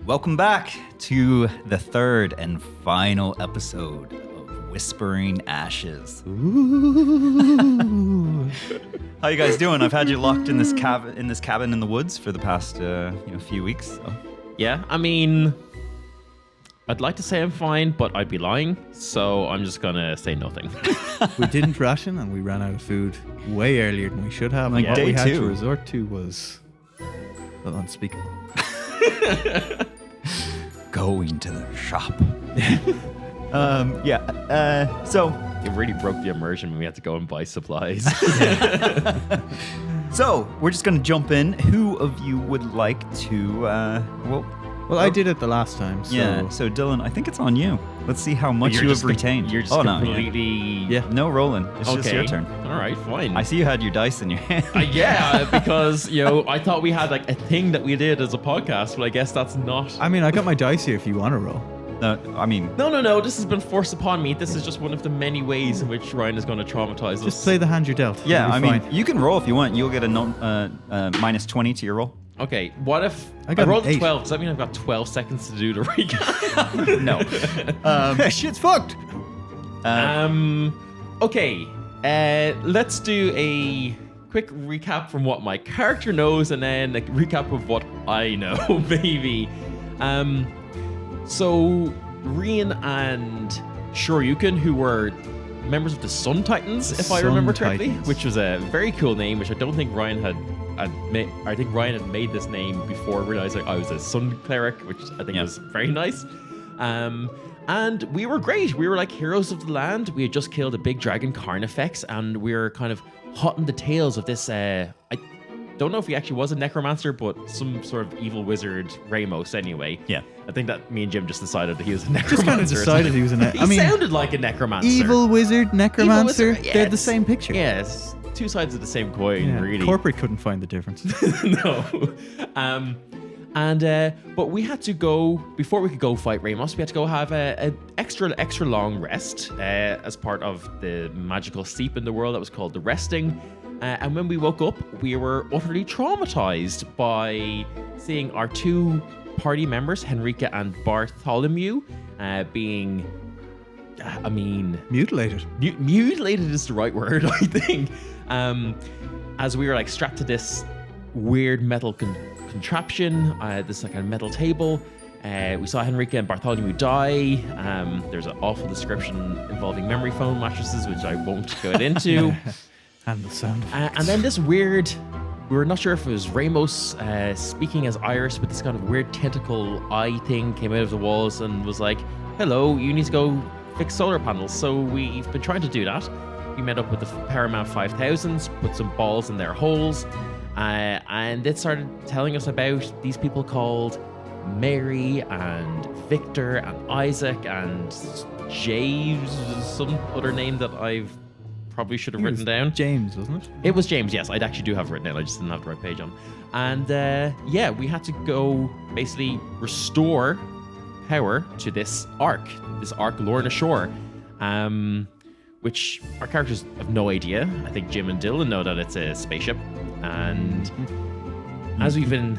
Welcome back to the third and final episode of Whispering Ashes. Ooh. How you guys doing? I've had you locked in this cabin in the woods for the past few weeks. So. Yeah, I mean, I'd like to say I'm fine, but I'd be lying, so I'm just gonna say nothing. We didn't ration and we ran out of food way earlier than we should have. Like and what day we had two. to resort to was unspeakable. Going to the shop. So It really broke the immersion when we had to go and buy supplies. So we're just gonna jump in. Who of you would like to? Well, I did it the last time. So Yeah. So Dylan, I think it's on you. Let's see how much You're you just have retained. You're just completely. Yeah. No rolling. It's just your turn. All right, fine. I see you had your dice in your hand. Yeah, because I thought we had like a thing that we did as a podcast, but I guess that's not. I mean, I got my dice here if you want to roll. I mean, No. This has been forced upon me. This is just one of the many ways in which Ryan is going to traumatize us. Just play the hand you're dealt. yeah. You'll I be mean, fine. you can roll if you want. You'll get a minus 20 to your roll. Okay, what if I I got an rolled a 8. 12? Does that mean I've got 12 seconds to do the recap? No. Shit's fucked. Okay, let's do a quick recap from what my character knows and then a recap of what I know, maybe. So, Rian and Shoryuken, who were members of the Sun Titans, if I Sun remember correctly, Titans. which was a very cool name, which I don't think Ryan had made. I think Ryan had made this name before realizing I was a Sun Cleric, which I think was very nice. And we were great. We were like heroes of the land. We had just killed a big dragon, Carnifex, and we were kind of hot on the tails of this. I don't know if he actually was a necromancer, but some sort of evil wizard, Ramos, anyway. Yeah. I think that me and Jim just decided that he was a necromancer. Just kind of decided he was an. He sounded like a necromancer. Evil wizard, necromancer. wizard, yeah, They're the it's- same picture. Yeah, it's two sides of the same coin, Yeah, really. Corporate couldn't find the difference. No. But we had to go, before we could go fight Ramos, we had to go have an extra long rest as part of the magical sleep in the world that was called the resting. And when we woke up, we were utterly traumatized by seeing our two party members, Henrika and Bartholomew, being, Mutilated. mutilated is the right word, I think. As we were like strapped to this weird metal contraption, this like a metal table. We saw Henrika and Bartholomew die. There's an awful description involving memory foam mattresses, which I won't go into. And the sound. And then this weird, we were not sure if it was Ramos speaking as Iris, but this kind of weird tentacle eye thing came out of the walls and was like, hello, you need to go fix solar panels. So we've been trying to do that. We met up with the Paramount 5000s, put some balls in their holes, and it started telling us about these people called Mary and Victor and Isaac and James, some other name that I've probably should have written down. James, wasn't it? It was James, yes. I actually do have it written down. I just didn't have the right page on. And we had to go basically restore power to this ark Lorna Shore, which our characters have no idea. I think Jim and Dylan know that it's a spaceship. And as we've been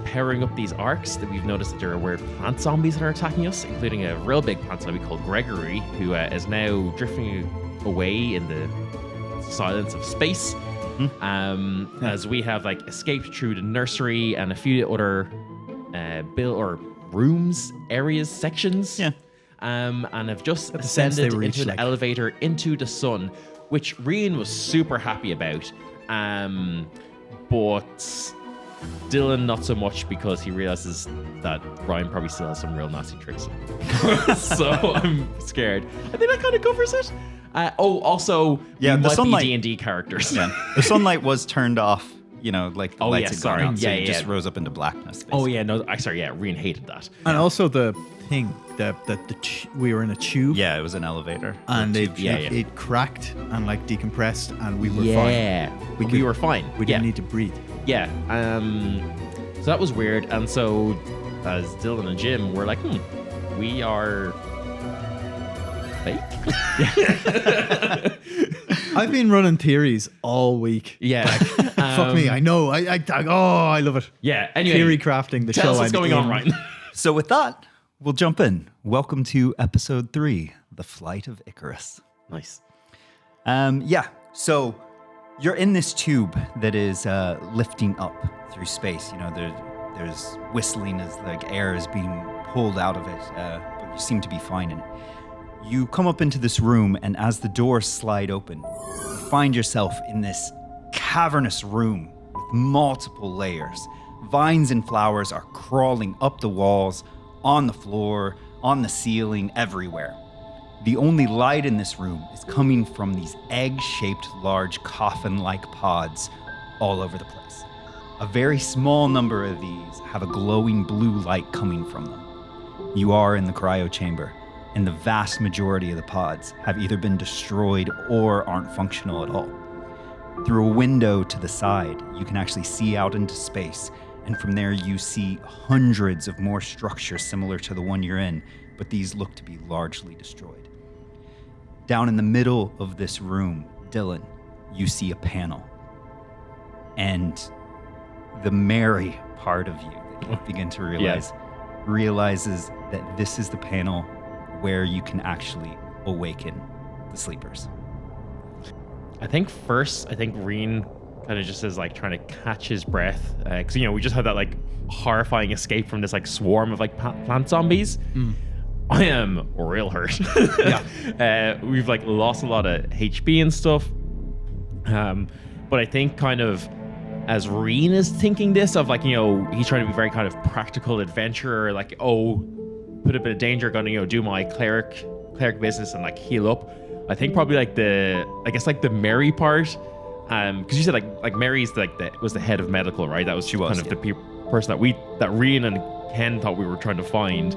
powering up these arcs, that we've noticed that there are weird plant zombies that are attacking us, including a real big plant zombie called Gregory, who is now drifting away in the silence of space. As we have like escaped through the nursery and a few other rooms, areas, sections. Yeah. And have just Got the sense they ascended were into each an like- elevator into the sun, which Rian was super happy about. But Dylan not so much, because he realizes that Ryan probably still has some real nasty tricks. So I'm scared. I think that kind of covers it. Also, Yeah, we the might sunlight- be D&D characters. Yeah. The sunlight was turned off. Like the Oh, lights yeah, had sorry. gone out, so Yeah, it just yeah. rose up into blackness. Oh basically. yeah, no, sorry, yeah, Rian hated that. And also the thing that we were in a tube. Yeah, it was an elevator. And The it, tube- yeah, it, yeah. it cracked and like decompressed, and we were fine. Yeah, we could- were fine. We didn't need to breathe. Yeah. So that was weird. And so as Dylan and Jim were like, we are fake. I've been running theories all week. Yeah. Fuck me, I know. I love it. Yeah. Anyway, Theory crafting, the tell show us what's I'm going on, in. Ryan. So with that, we'll jump in. Welcome to episode 3, The Flight of Icarus. Nice. So you're in this tube that is lifting up through space. You know, there's whistling as like air is being pulled out of it, but you seem to be fine in it. You come up into this room, and as the doors slide open, you find yourself in this cavernous room with multiple layers. Vines and flowers are crawling up the walls, on the floor, on the ceiling, everywhere. The only light in this room is coming from these egg-shaped large coffin-like pods all over the place. A very small number of these have a glowing blue light coming from them. You are in the cryo chamber, and the vast majority of the pods have either been destroyed or aren't functional at all. Through a window to the side, you can actually see out into space, and from there you see hundreds of more structures similar to the one you're in, but these look to be largely destroyed. Down in the middle of this room, Dylan, you see a panel. And the Mary part of you that you begin to realizes that this is the panel where you can actually awaken the sleepers. I think Reen kind of just is like trying to catch his breath, because we just had that like horrifying escape from this like swarm of like plant zombies. I am real hurt. We've like lost a lot of HP and stuff, but I think kind of as Reen is thinking this of like he's trying to be very kind of practical adventurer, like put a bit of danger, gonna do my cleric business and like heal up. I think probably like the Mary part, because you said like Mary's was the head of medical, right? That was the person that Reen and Ken thought we were trying to find.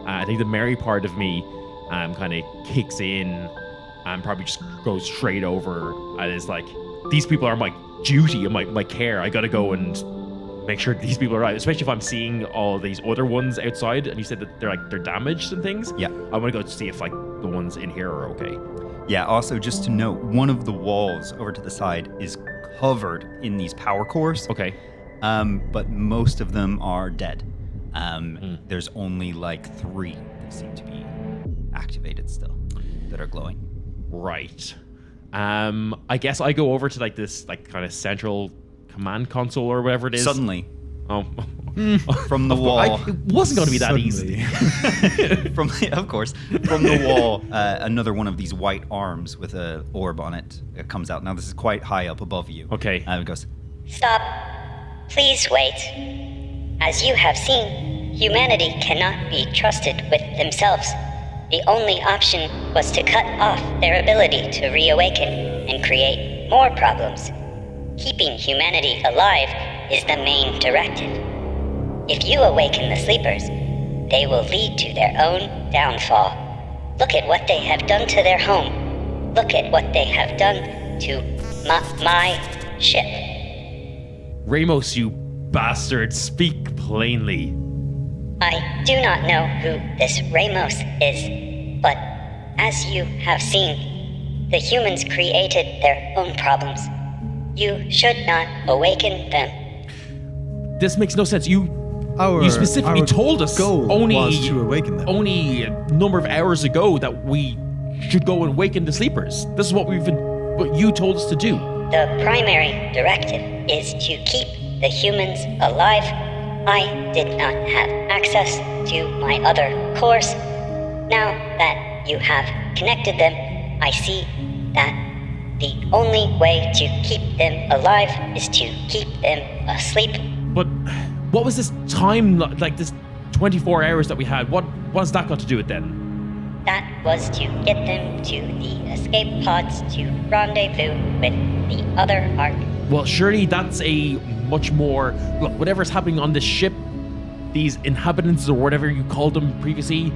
I think the Mary part of me kind of kicks in and probably just goes straight over and is like, these people are my duty and my care. I gotta go and make sure these people are right, especially if I'm seeing all these other ones outside and you said that they're damaged and things. I want to go see if like the ones in here are okay. Also just to note, one of the walls over to the side is covered in these power cores. Okay. But most of them are dead. There's only like 3 that seem to be activated still, that are glowing. Right. I guess I go over to like this like kind of central command console or whatever it is. Suddenly. Oh. From the wall. It wasn't going to be that easy. From the wall, another one of these white arms with an orb on it comes out. Now this is quite high up above you. Okay. It goes, "Stop. Please wait. As you have seen, humanity cannot be trusted with themselves. The only option was to cut off their ability to reawaken and create more problems. Keeping humanity alive is the main directive. If you awaken the sleepers, they will lead to their own downfall. Look at what they have done to their home. Look at what they have done to my ship." Ramos, you bastard, speak plainly. "I do not know who this Ramos is, but as you have seen, the humans created their own problems. You should not awaken them." This makes no sense. You specifically told us was to awaken them. only a number of hours ago that we should go and awaken the sleepers. This is what you told us to do. The primary directive is to keep the humans alive. I did not have access to my other cores. Now that you have connected them, I see that the only way to keep them alive is to keep them asleep. But what was this time, like this 24 hours that we had? What's that got to do with then? That was to get them to the escape pods to rendezvous with the other Ark. Well, surely that's a much more... Look, whatever's happening on this ship, these inhabitants or whatever you called them previously,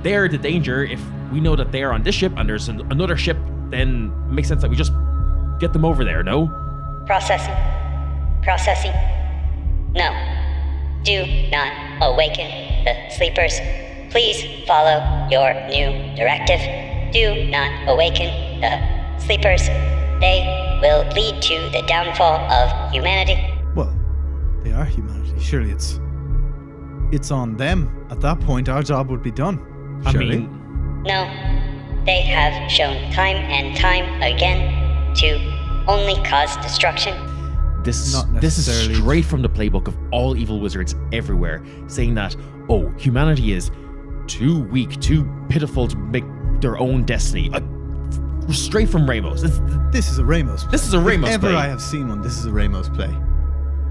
they're the danger. If we know that they're on this ship and there's another ship, then it makes sense that we just get them over there, no? Processing. No. Do not awaken the sleepers. Please follow your new directive. Do not awaken the sleepers. They will lead to the downfall of humanity. Well, they are humanity. Surely it's it's on them. At that point, our job would be done. I Surely. mean, No, they have shown time and time again to only cause destruction. this Not is necessarily. straight from the playbook of all evil wizards everywhere, saying that, oh, humanity is too weak, too pitiful to make their own destiny. Straight from Ramos. This is a Ramos play. This is a Ramos If ever play. I have seen one, this is a Ramos play.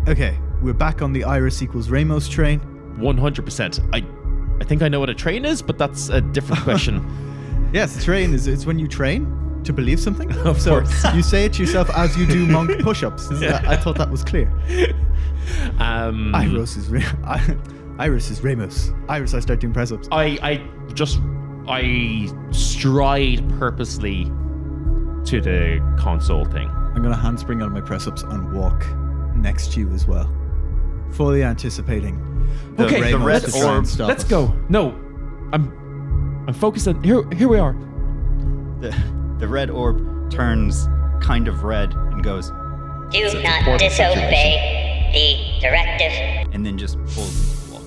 Okay, we're back on the Iris equals Ramos train. 100%. I think I know what a train is, but that's a different question. Yes, train it's when you train to believe something. Of so course. you say it to yourself as you do monk push-ups. I thought that was clear. Iris is Ramos. Iris, I start doing press-ups. I stride purposely to the console thing. I'm gonna handspring out of my press-ups and walk next to you as well, fully anticipating. Okay, Ramos the red to try and orb. stop Let's us. go. No, I'm focused on here we are. The red orb turns kind of red and goes, Do It's a not important disobey the directive. and then just pulls into the wall.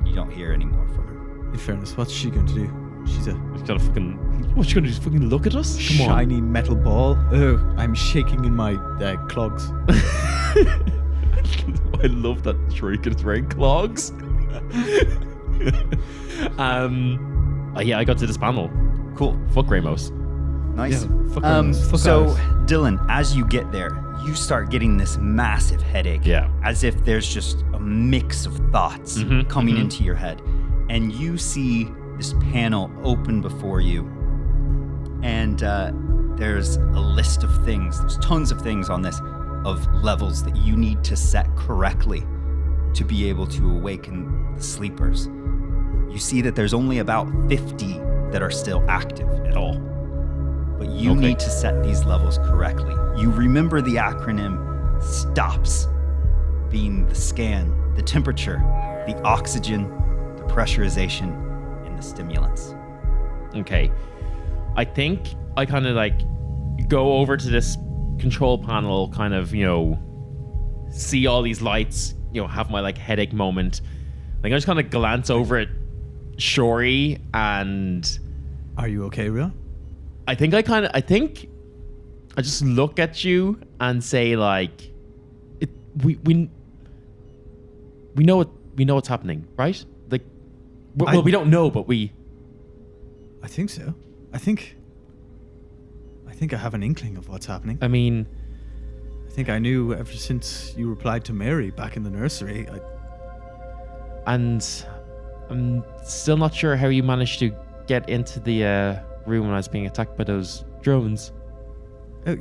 You don't hear any more from her. In fairness, what's she going to do? She's a She's gonna fucking. What's she gonna do? Just fucking look at us? Come on. shiny metal ball. Oh, I'm shaking in my clogs. I love that Shuriken is wearing clogs. Yeah, I got to this panel. Cool. Fuck Ramos. Nice. Yeah, fuck Iris, fuck so, Iris. Dylan, as you get there, you start getting this massive headache. Yeah. As if there's just a mix of thoughts Mhm, coming mhm. into your head. And you see this panel open before you. And there's a list of things. There's tons of things on this, of levels that you need to set correctly to be able to awaken the sleepers. You see that there's only about 50 that are still active at all. But you Okay. need to set these levels correctly. You remember the acronym STOPS being the scan, the temperature, the oxygen, the pressurization, and the stimulants. Okay. I think I kind of like go over to this control panel, kind of, see all these lights, have my like headache moment. Like I just kind of glance over at Shori, and Are you okay, Rion? I think I just look at you and say like, we know what's happening, right? Like, well, we don't know, but we. I think so. I think I have an inkling of what's happening. I mean, I think I knew ever since you replied to Mary back in the nursery. and I'm still not sure how you managed to get into the room when I was being attacked by those drones. Oh,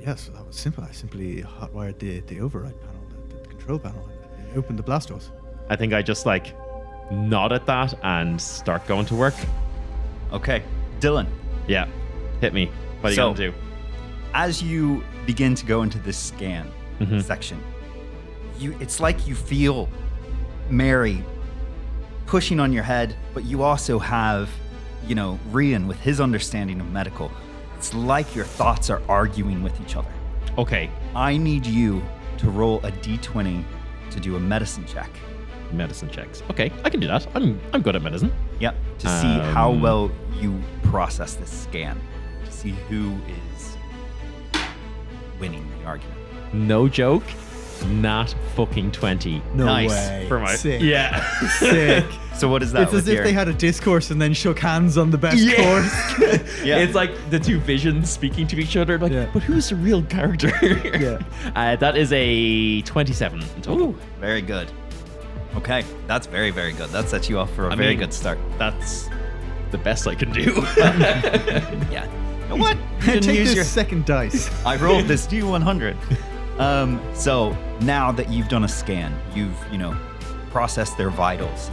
yes, that was simple. I simply hotwired the override panel, the control panel, and opened the blast doors. I think I just like nod at that and start going to work. Okay, Dylan, Yeah, hit me. What are you So- gonna do? as you begin to go into this scan Mhm. section, it's like you feel Mary pushing on your head, but you also have, Rian with his understanding of medical. It's like your thoughts are arguing with each other. Okay, I need you to roll a d20 to do a medicine check. medicine checks. Okay, I can do that. I'm good at medicine. Yep. To see how Um, well you process this scan. To see who is winning the argument. No joke. Not fucking 20. No Nice. way. For my Sick. Yeah. Sick. So what is that? It's as with if your- they had a discourse and then shook hands on the best Yeah. course. Yeah. It's like the two visions speaking to each other. Like, Yeah. but who's the real character? Yeah. That is a 27 in total. Very good. Okay, that's very, very good. That sets you off for a I very mean- good start. That's the best I can do. Yeah. You know what? You Take didn't use this your. second dice. I rolled this D100. So now that you've done a scan, you've processed their vitals.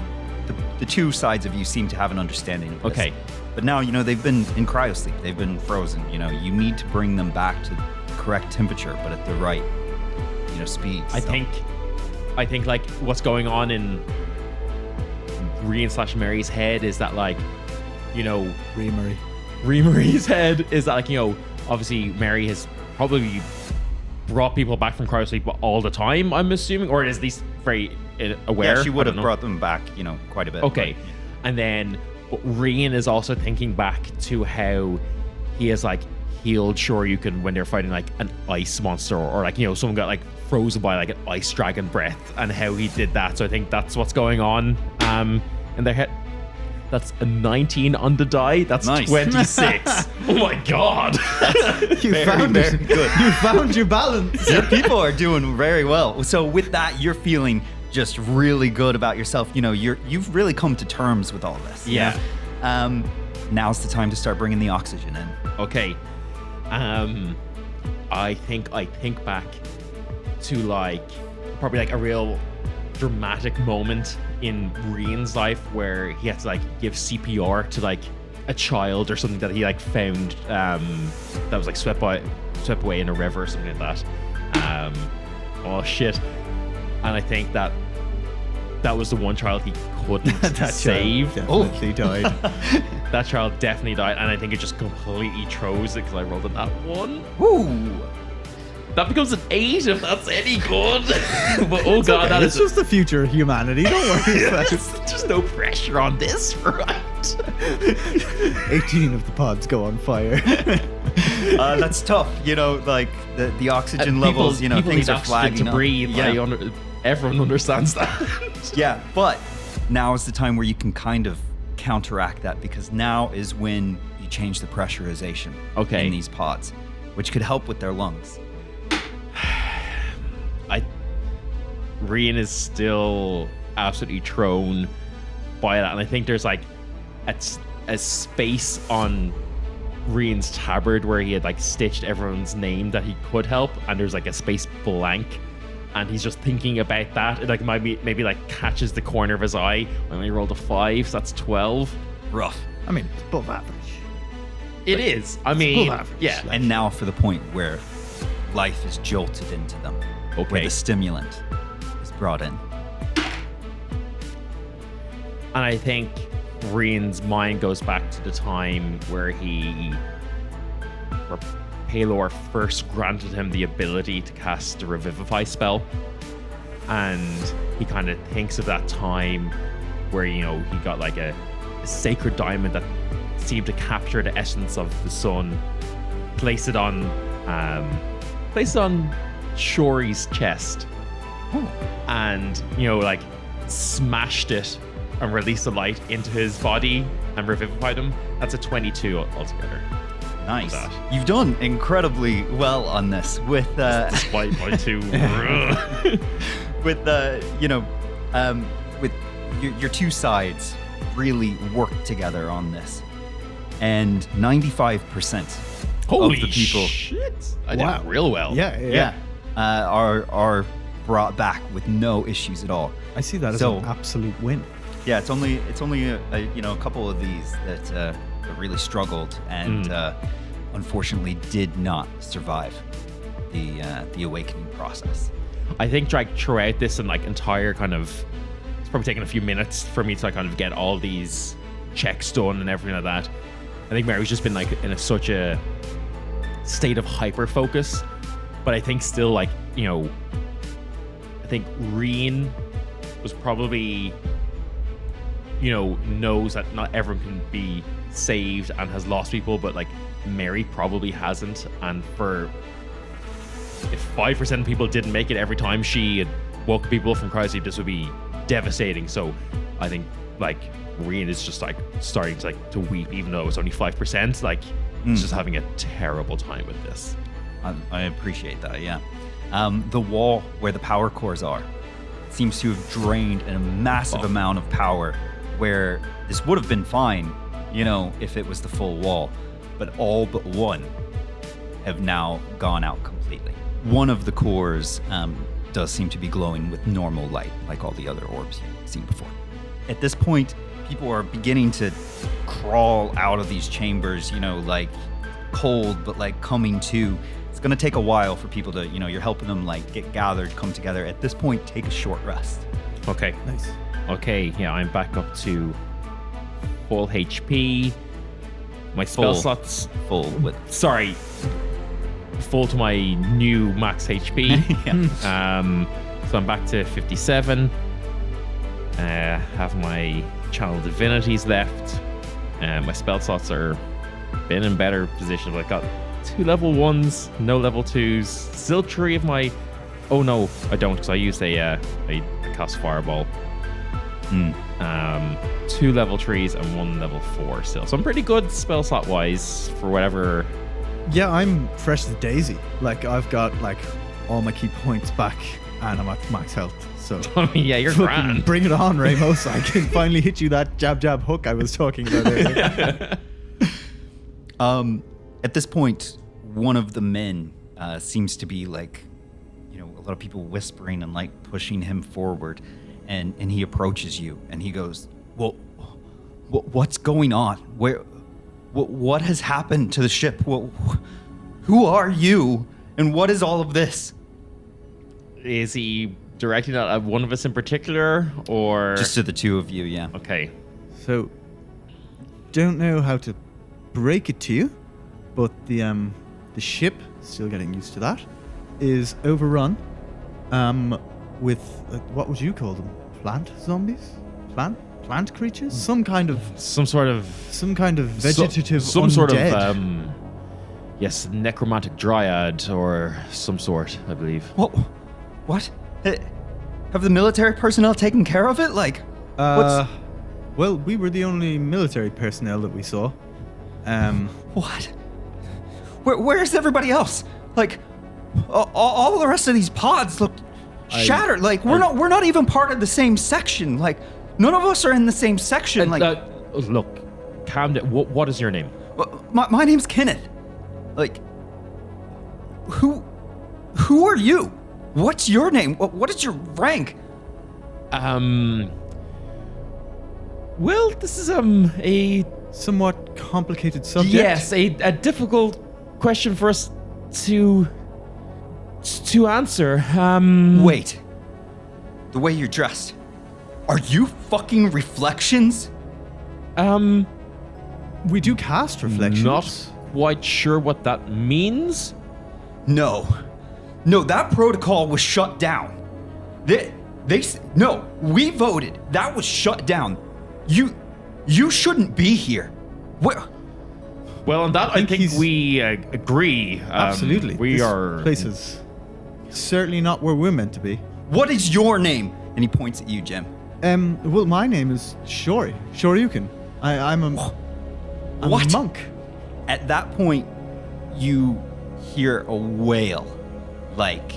The two sides of you seem to have an understanding of this. Okay. But now they've been in cryosleep. They've been frozen. You need to bring them back to the correct temperature, but at the right speed. I So- think like what's going on in Rian / Mary's head is that like, Reamery. Remarie's head is that like, obviously Mary has probably brought people back from cryosleep all the time, I'm assuming, or at least very aware. Yeah, she would I have don't know. brought them back, quite a bit. Okay. And then Rian is also thinking back to how he has like healed Shoryuken when they're fighting like an ice monster or like, someone got like frozen by like an ice dragon breath and how he did that. So I think that's what's going on in their head. That's a 19 on the die. That's Nice. 26. Oh my god. You found it. good. You found your balance. Your people are doing very well. So with that, you're feeling just really good about yourself. You've really come to terms with all this. Yeah. Now's the time to start bringing the oxygen in. Okay. I think back to like probably like a real dramatic moment in Rian's life where he had to like give CPR to like a child or something that he like found that was like swept away in a river or something like that. Oh shit. And I think that was the one child he couldn't save. Definitely died. That child definitely died, and I think it just completely throws it because I rolled a nat 1. Ooh. That becomes an 8 if that's any good. But oh god, that It's is just the future of humanity. Don't worry about it. just no pressure on this, right? 18 of the pods go on fire. That's tough. Like the oxygen levels, people things need are oxygen flagging to up. breathe. Yeah. Everyone understands that. Yeah, but now is the time where you can kind of counteract that because now is when you change the pressurization in these pods, which could help with their lungs. Rian is still absolutely thrown by that, and I think there's like a space on Rian's tabard where he had like stitched everyone's name that he could help, and there's like a space blank, and he's just thinking about that. It like maybe like catches the corner of his eye. I only rolled a 5, so that's 12. Rough. I mean, it's above average. It is. I mean, above average. yeah. And now for the point where life is jolted into them. Where Okay. the stimulant is brought in. And I think Rian's mind goes back to the time where Palor first granted him the ability to cast the Revivify spell. And he kind of thinks of that time where, he got like a sacred diamond that seemed to capture the essence of the sun, place it on Shory's chest. And, like smashed it and released the light into his body and revivified him. That's a 22 altogether. Nice. That. You've done incredibly well on this with Despite my 2. with with your two sides really worked together on this. And 95% Holy of the people shit. I Wow. did real well. Yeah. are brought back with no issues at all. I see that as So- an absolute win. Yeah, it's only a couple of these that really struggled and unfortunately did not survive the awakening process. I think like throughout this and like entire kind of, it's probably taken a few minutes for me to like kind of get all these checks done and everything like that. I think Mary's just been like in such a state of hyper focus, but I think still like, I think Rian was probably, knows that not everyone can be saved and has lost people, but like Mary probably hasn't. And if 5% of people didn't make it every time she had woke people from cryosleep, this would be devastating. So I think like Rian is just like starting to weep, even though it's only 5%. Like he's just having a terrible time with this. I appreciate that, yeah. The wall where the power cores are seems to have drained a massive amount of power, where this would have been fine, if it was the full wall. But all but one have now gone out completely. One of the cores does seem to be glowing with normal light, like all the other orbs you've seen before. At this point, people are beginning to crawl out of these chambers, like cold, but like coming to. It's going to take a while for people to, you're helping them like get gathered, come together. At this point, take a short rest. Okay. Nice. Okay, yeah, I'm back up to full HP. My spell Full. slots. Full with. Sorry. Full to my new max HP. Yeah. So I'm back to 57. Have my channel divinities left. My spell slots are been in better position. I've got 2 level 1s, no level 2s. Still 3 of my. Oh no, I don't, because I used a cast fireball. 2 level 3s and 1 level 4 still. So I'm pretty good spell slot wise for whatever. Yeah, I'm fresh as daisy. Like, I've got, like, all my key points back, and I'm at max health. So, I mean, yeah, you're fucking grand. bring it on, Ramos. I can finally hit you that jab hook I was talking about earlier. At this point, one of the men seems to be like, you know, a lot of people whispering and like pushing him forward, and he approaches you and he goes, "Well, what's going on? What has happened to the ship? Who are you, and what is all of this?" Is he directing that at one of us in particular, or Just to the two of you, yeah. okay? So, don't know how to break it to you, but the ship, still getting used to that, is overrun with what would you call them? Plant zombies? Plant creatures? Some kind of vegetative some undead. sort of yes, necromantic dryad or some sort, I believe. What? Have the military personnel taken care of it? Like, what's... Well, we were the only military personnel that we saw. What? Where's everybody else? Like, all the rest of these pods look shattered. Like, we're not even part of the same section. Like, none of us are in the same section. Look, calm down. What is your name? My name's Kenneth. Like, who are you? What's your name? What is your rank? Well, this is a Somewhat complicated subject. yes, a difficult question for us to answer. Wait. The way you're dressed. Are you fucking reflections? We do cast reflections. Not quite sure what that means. No, that protocol was shut down. No, we voted. That was shut down. You shouldn't be here. Well, on that, I think he's- we agree. Absolutely. We This are. place is certainly not where we're meant to be. What is your name? And he points at you, Jim. Well, my name is Shoryuken. I'm a What? monk. At that point, you hear a wail, like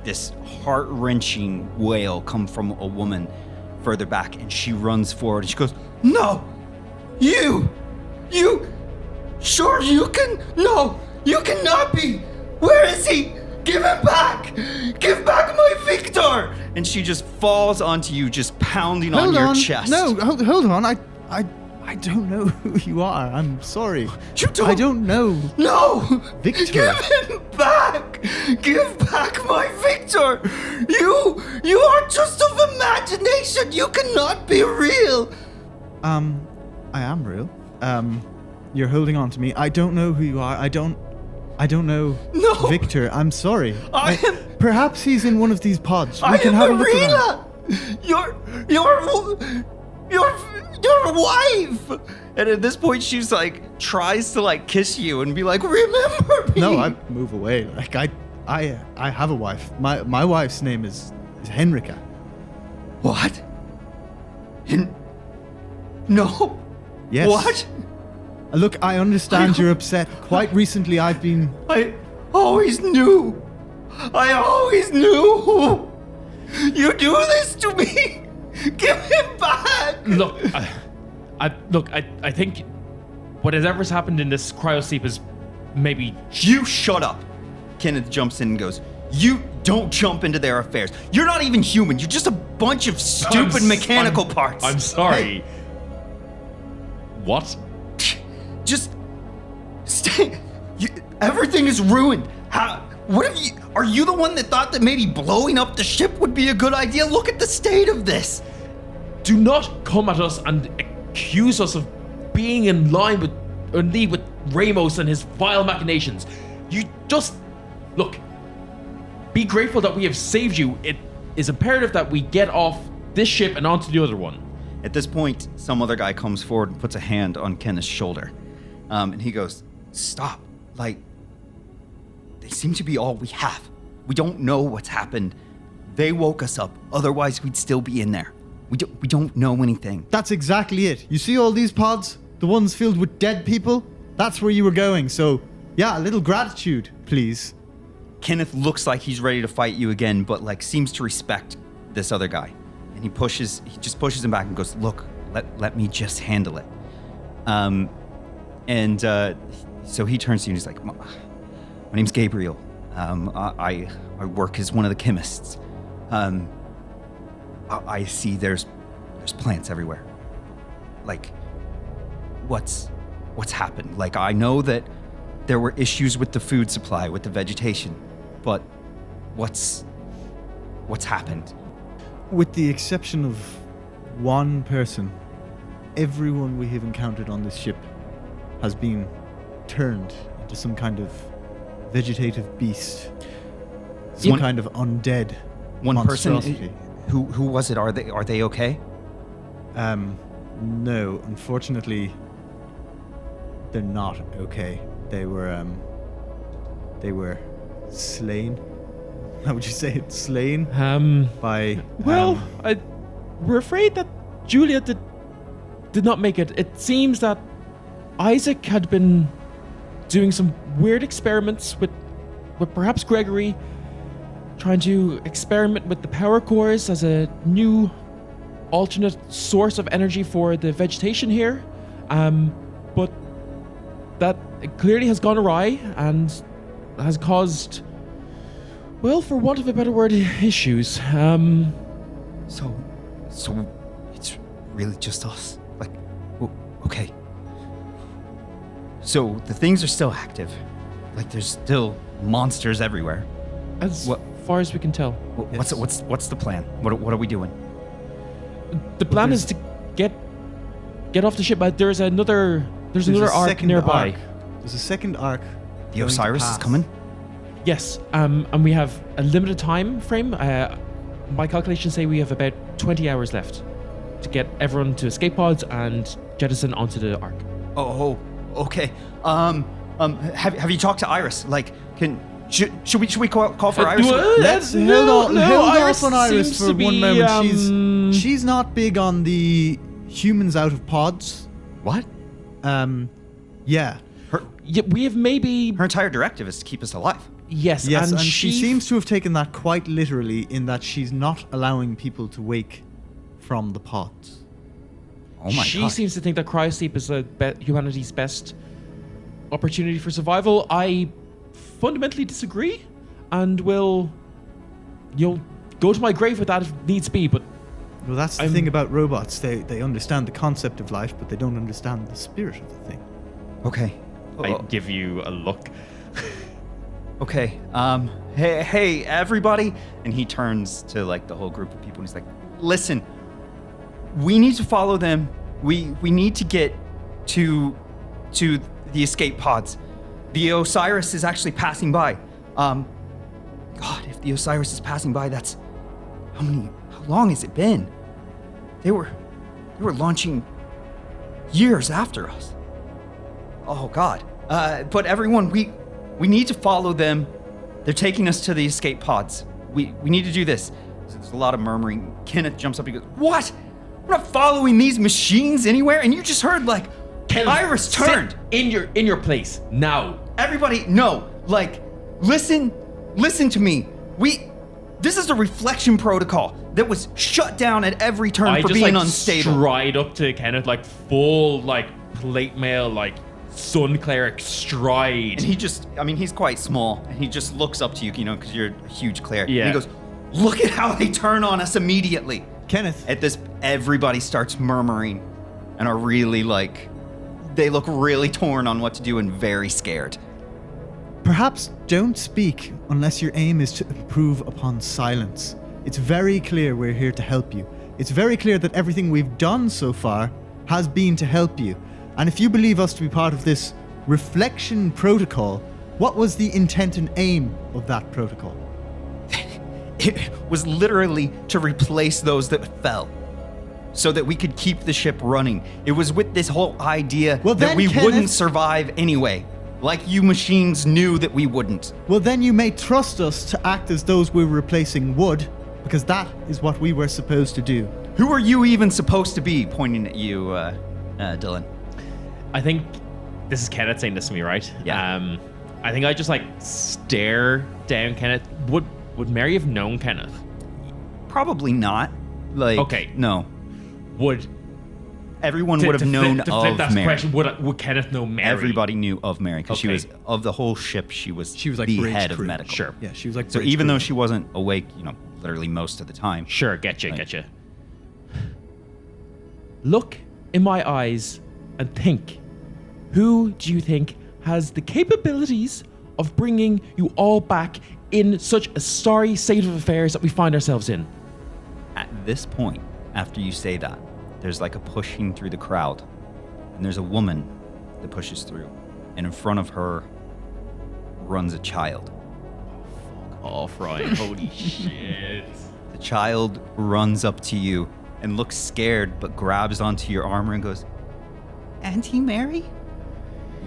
this heart-wrenching wail come from a woman further back, and she runs forward and she goes, "No! You! Sure you can? No! You cannot be! Where is he? Give him back! Give back my Victor!" And she just falls onto you, just pounding on your chest. No, hold on. I don't know who you are. I'm sorry. You don't- I don't know. No! Victor. Give him back! Give back my Victor! You are just of imagination! You cannot be real! I am real. You're holding on to me. I don't know who you are. I don't know No. Victor. I'm sorry. I am- Perhaps he's in one of these pods. We I can am have a look around. Marina! Your wife! And at this point, she's like, tries to like kiss you and be like, "Remember me!" No, I move away. Like I have a wife. My wife's name is Henrika. What? No. Yes. What? Look, I understand you're upset. Quite recently, I've been. I always knew. You do this to me. Give him back. Look, I think whatever's happened in this cryo sleep is maybe. You shut up. Kenneth jumps in and goes, "You don't jump into their affairs. You're not even human. You're just a bunch of stupid mechanical parts." I'm sorry. Hey, What? just stay. Everything is ruined. What have you? Are you the one that thought that maybe blowing up the ship would be a good idea? Look at the state of this. Do not come at us and accuse us of being in line with Ramos and his vile machinations. You just look. Be grateful that we have saved you. It is imperative that we get off this ship and onto the other one. At this point, some other guy comes forward and puts a hand on Kenneth's shoulder. And he goes, "Stop. Like, they seem to be all we have. We don't know what's happened. They woke us up. Otherwise, we'd still be in there. We don't know anything." That's exactly it. You see all these pods? The ones filled with dead people? That's where you were going. So, yeah, a little gratitude, please. Kenneth looks like he's ready to fight you again, but like seems to respect this other guy. And he just pushes him back and goes, "Look, let me just handle it." So he turns to you and he's like, "My name's Gabriel. I work as one of the chemists. I see there's plants everywhere. Like, what's happened? Like, I know that there were issues with the food supply, with the vegetation, but what's happened?" With the exception of one person, everyone we have encountered on this ship has been turned into some kind of vegetative beast. Some kind of undead One person? monstrosity. Who was it? Are they okay? No, unfortunately, they're not okay. They were slain. How would you say it? Slain by. Well, we're afraid that Julia did not make it. It seems that Isaac had been doing some weird experiments with perhaps Gregory, trying to experiment with the power cores as a new alternate source of energy for the vegetation here. But that clearly has gone awry and has caused, well, for want of a better word, issues. So it's really just us. Like, okay. So the things are still active. Like, there's still monsters everywhere. As far as we can tell. What's the plan? What are we doing? The plan is to get off the ship, but there's another a arc second nearby. arc. There's a second arc. The going to Osiris is pass. coming? Yes, and we have a limited time frame. My calculations say we have about 20 hours left to get everyone to escape pods and jettison onto the arc. Oh, okay. Have you talked to Iris? Like, should we call for Iris? Let's hold off on Iris seems for to be, one moment. She's not big on the humans out of pods. What? Yeah. Yeah, we have maybe Her entire directive is to keep us alive. yes, Yes, and and she seems to have taken that quite literally in that she's not allowing people to wake from the pods. Oh my she god. seems to think that cryosleep is humanity's best opportunity for survival. I fundamentally disagree, and will go to my grave with that if needs be. But Well, that's the thing about robots. They understand the concept of life, but they don't understand the spirit of the thing. Okay. I give you a look. Okay. Hey, everybody. And he turns to like the whole group of people and he's like, "Listen, we need to follow them. We need to get to the escape pods. The Osiris is actually passing by. God, if the Osiris is passing by, that's how long has it been? They were launching years after us. Oh God. But everyone, we need to follow them. They're taking us to the escape pods. We need to do this." There's a lot of murmuring. Kenneth jumps up and goes, "What? We're not following these machines anywhere." And you just heard like Iris turned. Sit in your place now. Everybody, no. Like, listen to me. This is a reflection protocol that was shut down at every turn I for just being like unstable. stride up to Kenneth, like full like plate mail, like sun cleric stride. And he's quite small, and he just looks up to you, because you're a huge cleric. Yeah. And he goes, "Look at how they turn on us immediately." Kenneth, At this, everybody starts murmuring and are really they look really torn on what to do and very scared. perhaps don't speak unless your aim is to improve upon silence. It's very clear we're here to help you. It's very clear that everything we've done so far has been to help you. And if you believe us to be part of this reflection protocol, what was the intent and aim of that protocol? It was literally to replace those that fell, so that we could keep the ship running. It was with this whole idea Well, that then, we Kenneth- wouldn't survive anyway. Like you machines knew that we wouldn't. Well, then you may trust us to act as those we were replacing would, because that is what we were supposed to do. Who are you even supposed to be? Pointing at you, Dylan. I think this is Kenneth saying this to me, right? Yeah. I think I just like stare down Kenneth. Would Mary have known Kenneth? Probably not. Like, Okay. no. Would Everyone would have known to flip of that Mary. question, would Kenneth know Mary? Everybody knew of Mary because she Okay. was of the whole ship. She was like the bridge head of crew. medical. Sure. Yeah, she was like. So bridge even crew. though she wasn't awake, literally most of the time. Sure, get you. Right. Look in my eyes and think. Who do you think has the capabilities of bringing you all back in such a sorry state of affairs that we find ourselves in? At this point, after you say that, there's like a pushing through the crowd, and there's a woman that pushes through, and in front of her runs a child. Off, Ryan. Holy shit. The child runs up to you and looks scared, but grabs onto your armor and goes, "Auntie Mary?"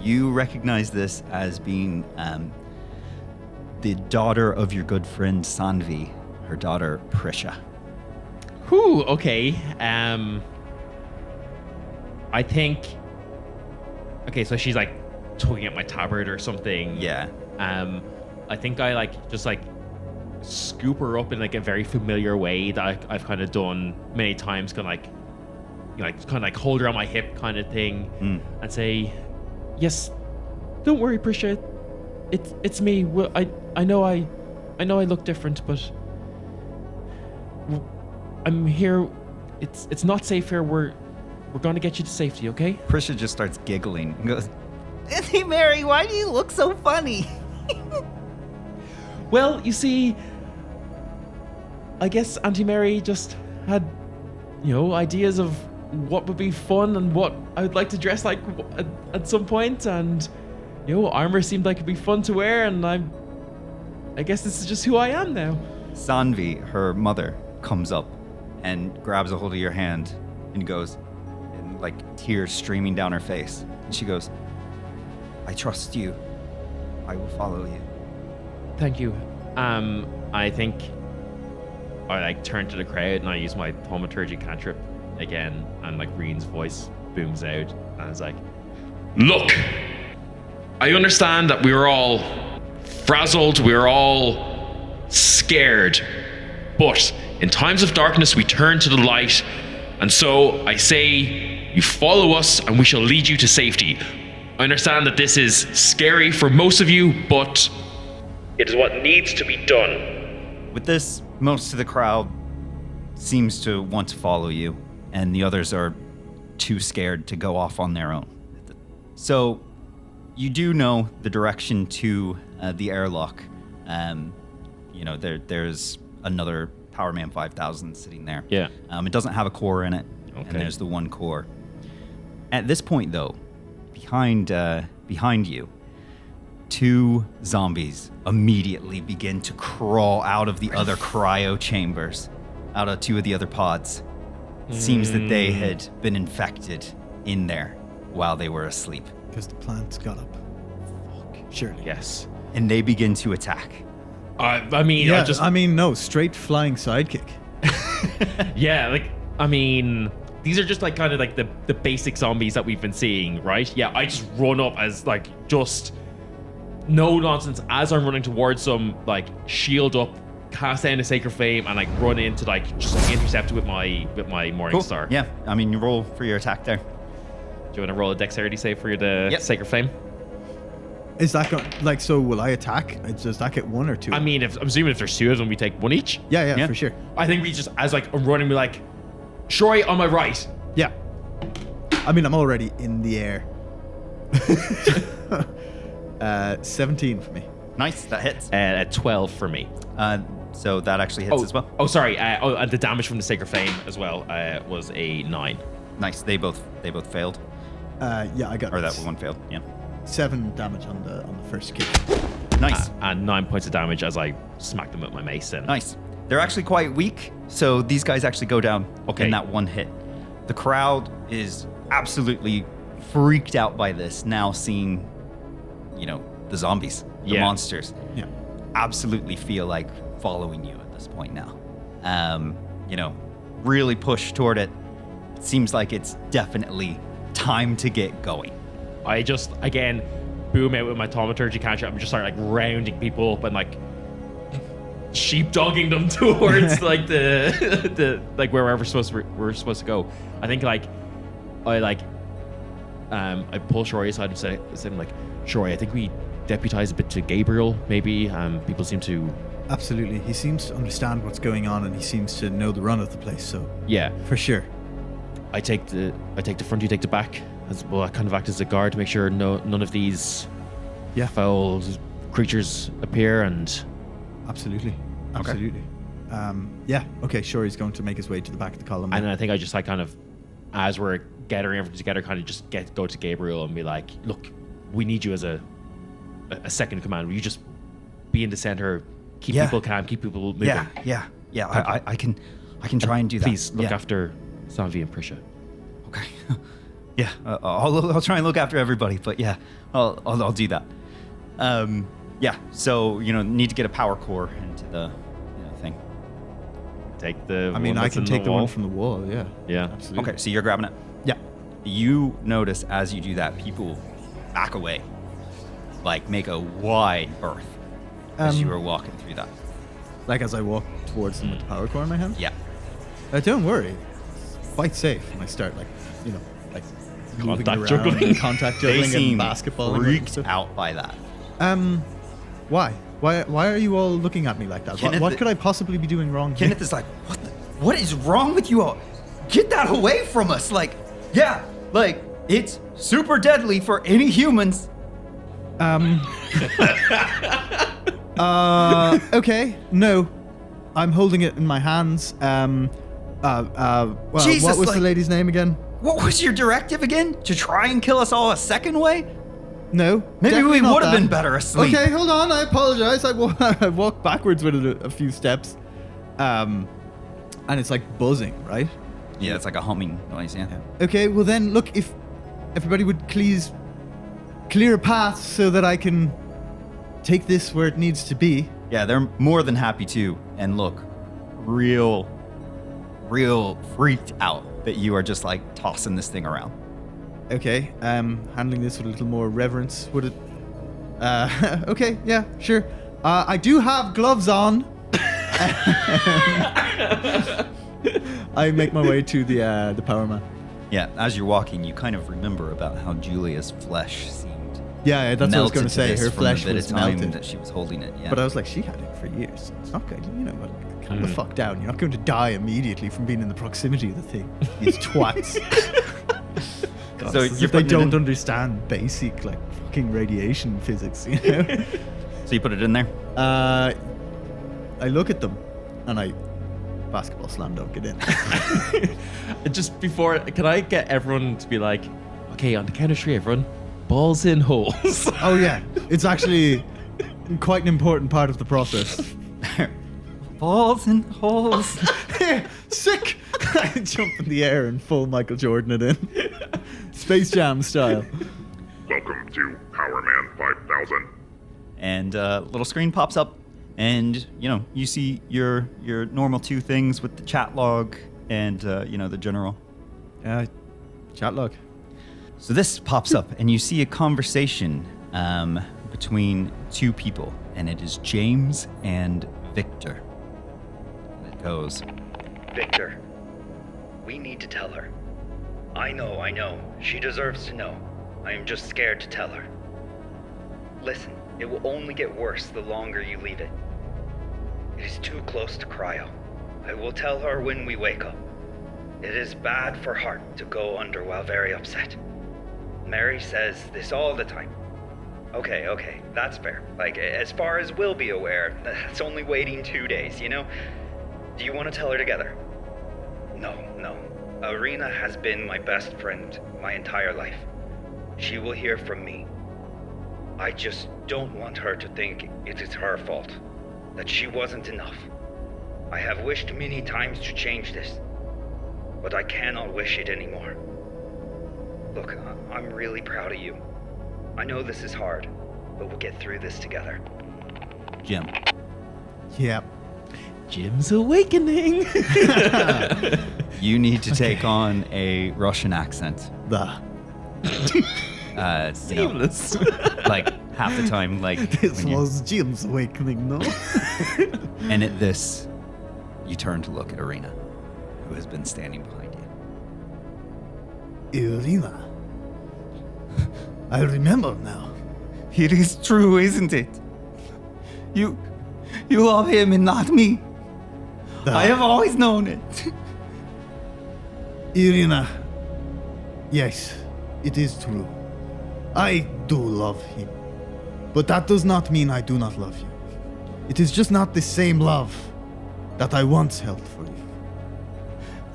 You recognize this as being the daughter of your good friend Sanvi, her daughter Prisha. Whew, okay. I think. Okay, so she's like tugging at my tabard or something. Yeah. I think I just scoop her up in like a very familiar way that I've kind of done many times, kind of hold her on my hip kind of thing, and say, "Yes, don't worry, Prisha. It's me. Well, I know I look different, but I'm here. It's not safe here. We're going to get you to safety, okay?" Prisha just starts giggling and goes, "Auntie Mary, why do you look so funny?" Well, you see, I guess Auntie Mary just had, ideas of what would be fun and what I would like to dress like at some point, and armor seemed like it'd be fun to wear, and I guess this is just who I am now. Sanvi, her mother, comes up and grabs a hold of your hand and goes, and like tears streaming down her face. And she goes, "I trust you. I will follow you." Thank you. I think I turn to the crowd and I use my thaumaturgy cantrip again, and Reen's voice booms out, and it's like, "Look, I understand that we were all frazzled, we were all scared, but in times of darkness we turn to the light, and so I say you follow us and we shall lead you to safety. I understand that this is scary for most of you, but it is what needs to be done." With this, most of the crowd seems to want to follow you, and the others are too scared to go off on their own. So, you do know the direction to the airlock. There's another Powerman 5000 sitting there. Yeah. It doesn't have a core in it, Okay. and there's the one core. At this point, though, behind you, two zombies immediately begin to crawl out of the other cryo chambers, out of two of the other pods. Seems that they had been infected in there while they were asleep. Because the plants got up. Fuck. Surely. Yes. And they begin to attack. I mean, Yeah, no, straight flying sidekick. these are just kind of the basic zombies that we've been seeing, right? Yeah, I just run up as just no nonsense as I'm running towards them, shield up, cast down a sacred flame, and run in to just intercept it with my morning star. Yeah, you roll for your attack there. Do you want to roll a dexterity save for the Yep. sacred flame? Is that going so will I attack? Does that get one or two? I'm assuming if there's two of them, we take one each. Yeah, Yeah. for sure. I think we just, as I'm running, we're Shori on my right. Yeah. I'm already in the air. 17 for me. Nice, that hits. At 12 for me. So that actually hits as well. Oh, sorry. And the damage from the sacred flame as well was a 9. Nice, they both failed. Yeah, I got Or that one failed, yeah. 7 damage on the first kick. Nice. And 9 points of damage as I smacked them with my mace. And Nice. they're actually quite weak. So these guys actually go down in that one hit. The crowd is absolutely freaked out by this, now seeing, the zombies, the monsters. Yeah. Absolutely feel like following you at this point now. Really push toward it. It seems like it's definitely time to get going. I just, again, boom out with my thaumaturgy cantrip. I'm just start rounding people up and sheepdogging them towards the wherever we're supposed to go. I think I pull Shori aside and say Shori, I think we deputize a bit to Gabriel. Maybe people seem to. Absolutely, he seems to understand what's going on, and he seems to know the run of the place. So yeah, for sure. I take the front, you take the back. As well, I kind of act as a guard to make sure none of these foul creatures appear. And absolutely. Okay, sure, he's going to make his way to the back of the column. And I think I just as we're gathering everything together, kind of just go to Gabriel and be like, look, we need you as a second command. Will you just be in the center, keep people calm, keep people moving? Yeah. I can try and do that. Please look after Sanvi and Prisha. Okay. Yeah, I'll try and look after everybody, but yeah, I'll do that. So need to get a power core into the thing. Take the. I mean, I can take the one from the wall. Yeah. Yeah. Absolutely. Okay, so you're grabbing it. Yeah. You notice as you do that, people back away, make a wide berth as you are walking through that. As I walk towards them with the power core in my hand. Yeah. Don't worry, it's quite safe when I start contact juggling, They seem and basketball. Freaked out by that. Why? Why are you all looking at me like that? What could I possibly be doing wrong? Kenneth is like, what is wrong with you all? Get that away from us! It's super deadly for any humans. Okay, no, I'm holding it in my hands. Jesus, what was the lady's name again? What was your directive again? To try and kill us all a second way? No. Maybe we not would have that. been better asleep. Okay, hold on. I apologize. I walked backwards with it a few steps. And it's buzzing, right? Yeah, it's like a humming noise, yeah. Okay, well then, look, if everybody would please clear a path so that I can take this where it needs to be. Yeah, they're more than happy to. And look, real freaked out that you are just tossing this thing around. Okay, handling this with a little more reverence, would it? Okay, yeah, sure. I do have gloves on. I make my way to the power man. Yeah, as you're walking, you kind of remember about how Julia's flesh seemed. Yeah, that's what I was going to say. this Her from flesh the bit was of time melted. that she was holding it. Yeah, But I was like, she had it for years. It's not good. Calm the fuck down. You're not going to die immediately from being in the proximity of the thing. These twats. God, So if you're they putting it in? don't understand basic fucking radiation physics, So you put it in there. I look at them and I basketball slam dunk it in. Just before, can I get everyone to be like, okay, on the count of three, everyone, balls in holes. Oh yeah, it's actually quite an important part of the process. Balls and holes. Sick! I jump in the air and full Michael Jordan it in. Space Jam style. Welcome to Power Man 5000. And a little screen pops up, and you see your normal two things with the chat log and the general. Chat log. So this pops up, and you see a conversation between two people, and it is James and Victor. And it goes, Victor, we need to tell her. I know. She deserves to know. I am just scared to tell her. Listen, it will only get worse the longer you leave it. It is too close to cryo. I will tell her when we wake up. It is bad for heart to go under while very upset. Mary says this all the time. Okay, that's fair. As far as we'll be aware, that's only waiting 2 days, Do you want to tell her together? No. Arena has been my best friend my entire life. She will hear from me. I just don't want her to think it is her fault, that she wasn't enough. I have wished many times to change this, but I cannot wish it anymore. Look, I'm really proud of you. I know this is hard, but we'll get through this together. Jim. Yeah. Jim's awakening. You need to take on a Russian accent. Da. Seamless. Like half the time, like This when you- was Jim's awakening, no? And at this, you turn to look at Arena, who has been standing behind you. Irina. I remember now. It is true, isn't it? You love him and not me. I have always known it. Irina. Yes, it is true. I do love him. But that does not mean I do not love you. It is just not the same love that I once held for you.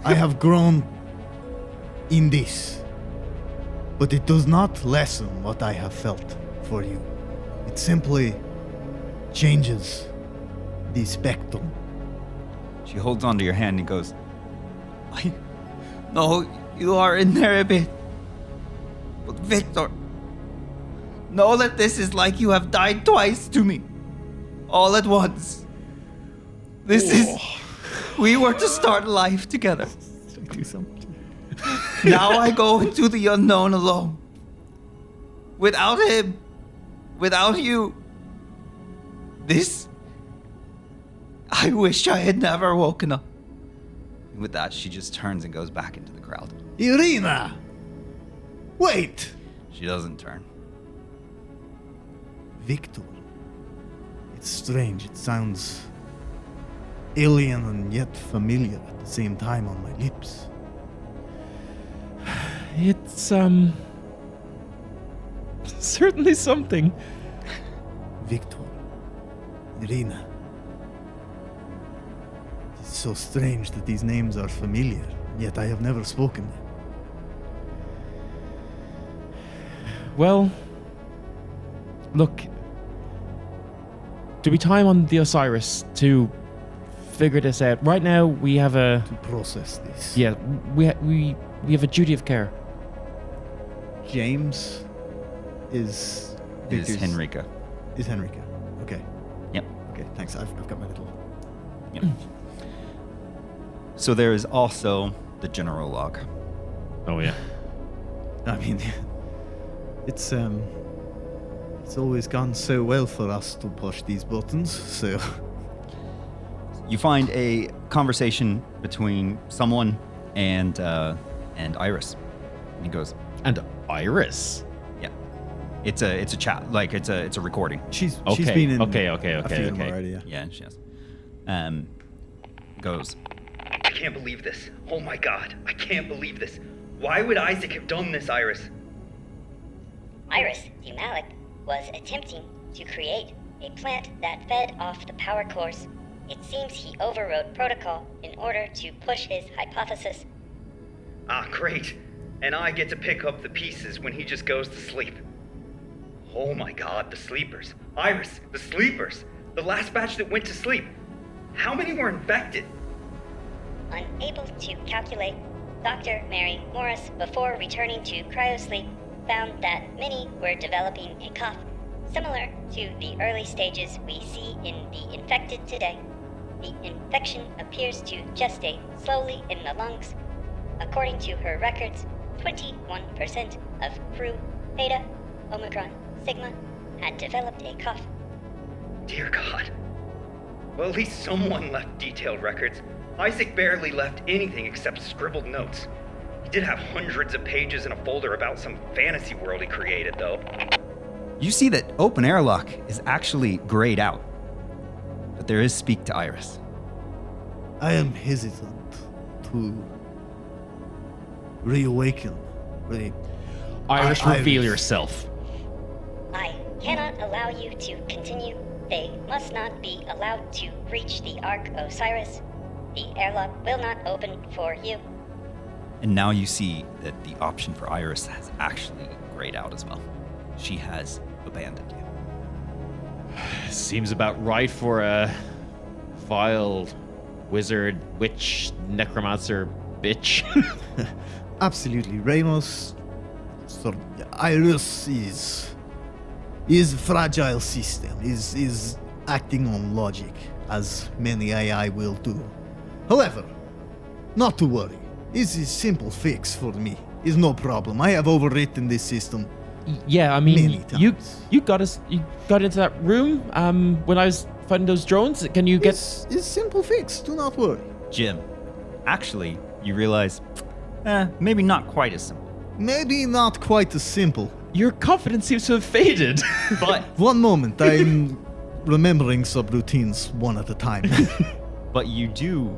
I have grown in this, but it does not lessen what I have felt for you. It simply changes the spectrum. She holds onto your hand and goes, No, you are in there a bit. But Victor, know that this is like you have died twice to me. All at once. This is... We were to start life together. Do something. Now I go into the unknown alone. Without him. Without you. This... I wish I had never woken up. And with that, she just turns and goes back into the crowd. Irina! Wait! She doesn't turn. Victor. It's strange. It sounds alien and yet familiar at the same time on my lips. It's certainly something. Victor. Irina. It's so strange that these names are familiar, yet I have never spoken them. Well, look, do we time on the Osiris to figure this out? Right now, we have a To process this. we have a duty of care. James is Is Victor's- Henrika. Is Henrika. Okay. Yep. Okay, thanks. I've got my little... Yep. So there is also the general log. Oh yeah. I mean, it's always gone so well for us to push these buttons, so... You find a conversation between someone and Iris. And he goes, And Iris. "Yeah, it's a chat, like it's a recording." She's Okay, been in okay, a few of them okay. already, yeah. Yeah, she has. Goes, I can't believe this. Oh my god, I can't believe this. Why would Isaac have done this, Iris? Iris the Malik was attempting to create a plant that fed off the power cores. It seems he overrode protocol in order to push his hypothesis. Ah, great. And I get to pick up the pieces when he just goes to sleep. Oh my god, the sleepers. Iris, the sleepers. The last batch that went to sleep. How many were infected? Unable to calculate, Dr. Mary Morris, before returning to cryosleep, found that many were developing a cough similar to the early stages we see in the infected today. The infection appears to gestate slowly in the lungs. According to her records, 21% of crew Beta, Omicron, Sigma had developed a cough. Dear god. Well, at least someone left detailed records. Isaac barely left anything except scribbled notes. He did have hundreds of pages in a folder about some fantasy world he created, though. you see that open airlock is actually grayed out, but there is speak to Iris. I am hesitant to reawaken. Iris, I- reveal yourself. I cannot allow you to continue. They must not be allowed to reach the Ark Osiris. The airlock will not open for you. And now you see that the option for Iris has actually grayed out as well. She has abandoned you. Seems about right for a vile wizard, witch, necromancer, bitch. Absolutely. Ramos, Icarus is a fragile system, is acting on logic, as many AI will do. However, not to worry. This is simple fix for me. Is no problem. I have overwritten this system. Yeah, I Many mean, times. you got into that room when I was fighting those drones. Can you get? It's simple fix. Do not worry. Jim, actually, you realize, maybe not quite as simple. Maybe not quite as simple. Your confidence seems to have faded. But One moment, I'm remembering subroutines one at a time. but you do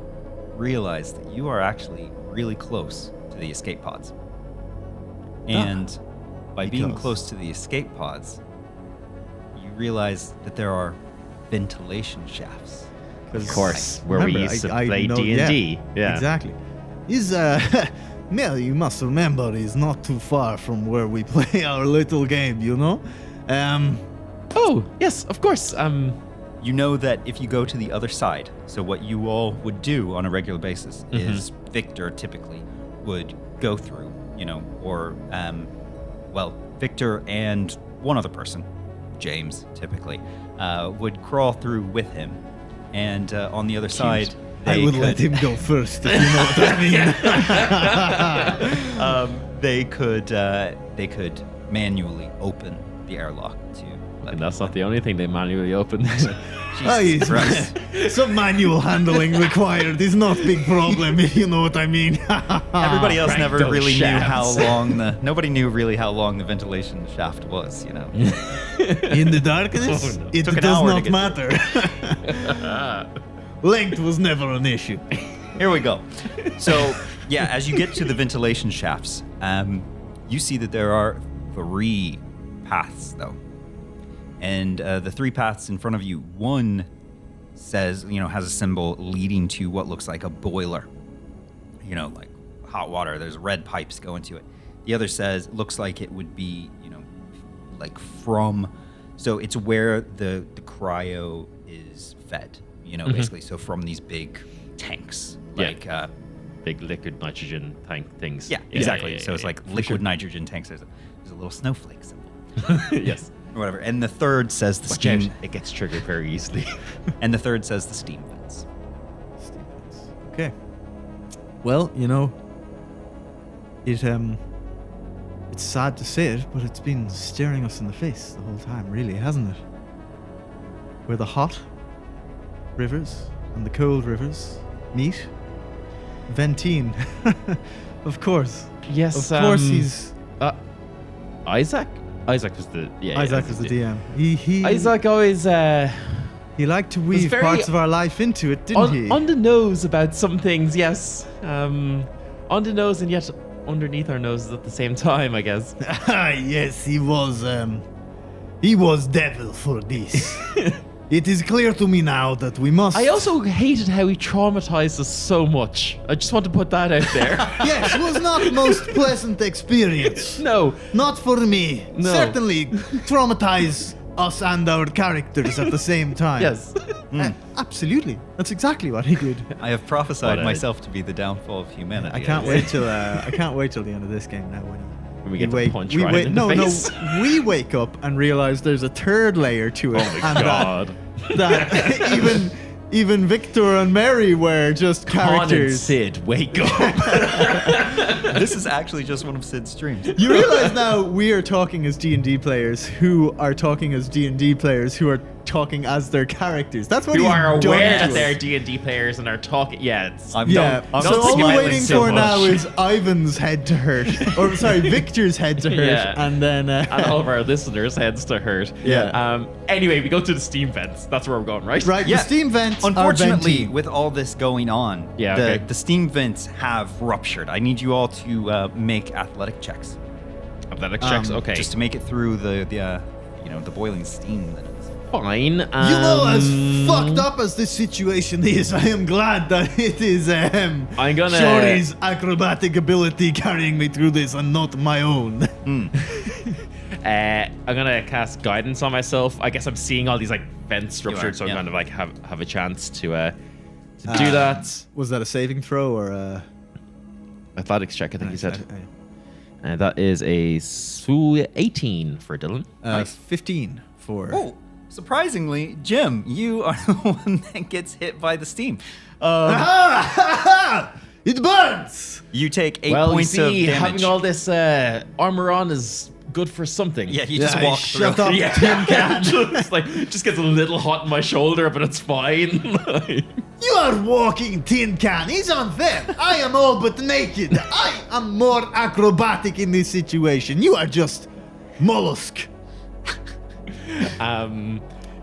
realize that you are actually really close to the escape pods. And by being Because- close to the escape pods, you realize that there are ventilation shafts. Of course, where we Remember, used to I play know- D&D. Yeah. Exactly. Is Mel, you must remember, is not too far from where we play our little game, you know? Oh, yes, of course. You know that if you go to the other side, so what you all would do on a regular basis is Victor typically would go through, or, Victor and one other person, James typically, would crawl through with him. And on the other side, I would let him go first, if you know what I mean. they could manually open the airlock to. And that's not the only thing they manually opened. Jesus Christ. Some manual handling required is not big problem, if you know what I mean. Everybody else Crank never those really knew how shafts. long nobody knew really how long the ventilation shaft was, In the darkness, Oh, no. it Took an does hour to not get matter. Length was never an issue. Here we go. So, yeah, as you get to the ventilation shafts, you see that there are 3 paths, though. And the 3 paths in front of you, one says, has a symbol leading to what looks like a boiler. Like hot water. There's red pipes going to it. The other looks like it would be, like from, so it's where the cryo is fed, basically. So from these big tanks, Yeah. like, Big liquid nitrogen tank things. yeah, exactly. yeah, So it's yeah, like for liquid sure. nitrogen tanks. There's a little snowflake symbol Yes. or whatever. And the third says the Watch steam. out. It gets triggered very easily. And the third says the steam vents. Okay. Well, it's sad to say it, but it's been staring us in the face the whole time, really, hasn't it? Where the hot rivers and the cold rivers meet. Ventine. Of course. Yes. Of course he's... Isaac? Isaac was the... Yeah, Isaac was the DM. He Isaac always... He liked to weave very parts of our life into it, didn't he? on the nose about some things, yes. On the nose and yet underneath our noses at the same time, I guess. Yes, he was devil for this. It is clear to me now that we must... I also hated how he traumatized us so much. I just want to put that out there. Yes, it was not the most pleasant experience. No. Not for me. No. Certainly traumatize us and our characters at the same time. Yes. Absolutely. That's exactly what he did. I have prophesied What a- myself to be the downfall of humanity. I can't wait till the end of this game now when we get to punch Ryan in the no, face. no, we wake up and realize there's a third layer to it. Oh my and god. that even Victor and Mary were just Han and characters. Sid, wake up. This is actually just one of Sid's streams. You realize now we are talking as D&D players who are talking as D&D players who are talking as their characters. That's what Who he's are done aware to that they're us. D&D players and are talking... Yeah, it's... Yeah, I'm so not all we're smiling waiting so for now much. is Ivan's head to hurt. Or, sorry, Victor's head to hurt. Yeah. And then... and all of our listeners' heads to hurt. Yeah. Anyway, we go to the steam vents. That's where we're going, right? right, Yeah. the steam vents are Unfortunately, venting. with all this going on, Yeah, the, okay. the steam vents have ruptured. I need you all to make athletic checks Athletic checks, okay. just to make it through the boiling steam that is. Fine. You know, as fucked up as this situation is, I am glad that it is I'm gonna- Shori's acrobatic ability carrying me through this and not my own. I'm gonna cast guidance on myself. I guess I'm seeing all these like vents You ruptured, are, so yeah. I'm kind of like have a chance to To do that, Was that a saving throw or a athletics check, I think you said. I- That is a 18 for Dylan. 15 for. Oh, surprisingly, Jim, you are the one that gets hit by the steam. It burns! You take 8 Well, you points of see, damage. having all this armor on is good for something. Yeah, you just walk through. Shut up, Yeah. tin can. just gets a little hot in my shoulder, but it's fine. You are walking tin can. It's unfair. I am all but naked. I am more acrobatic in this situation. You are just mollusk. Can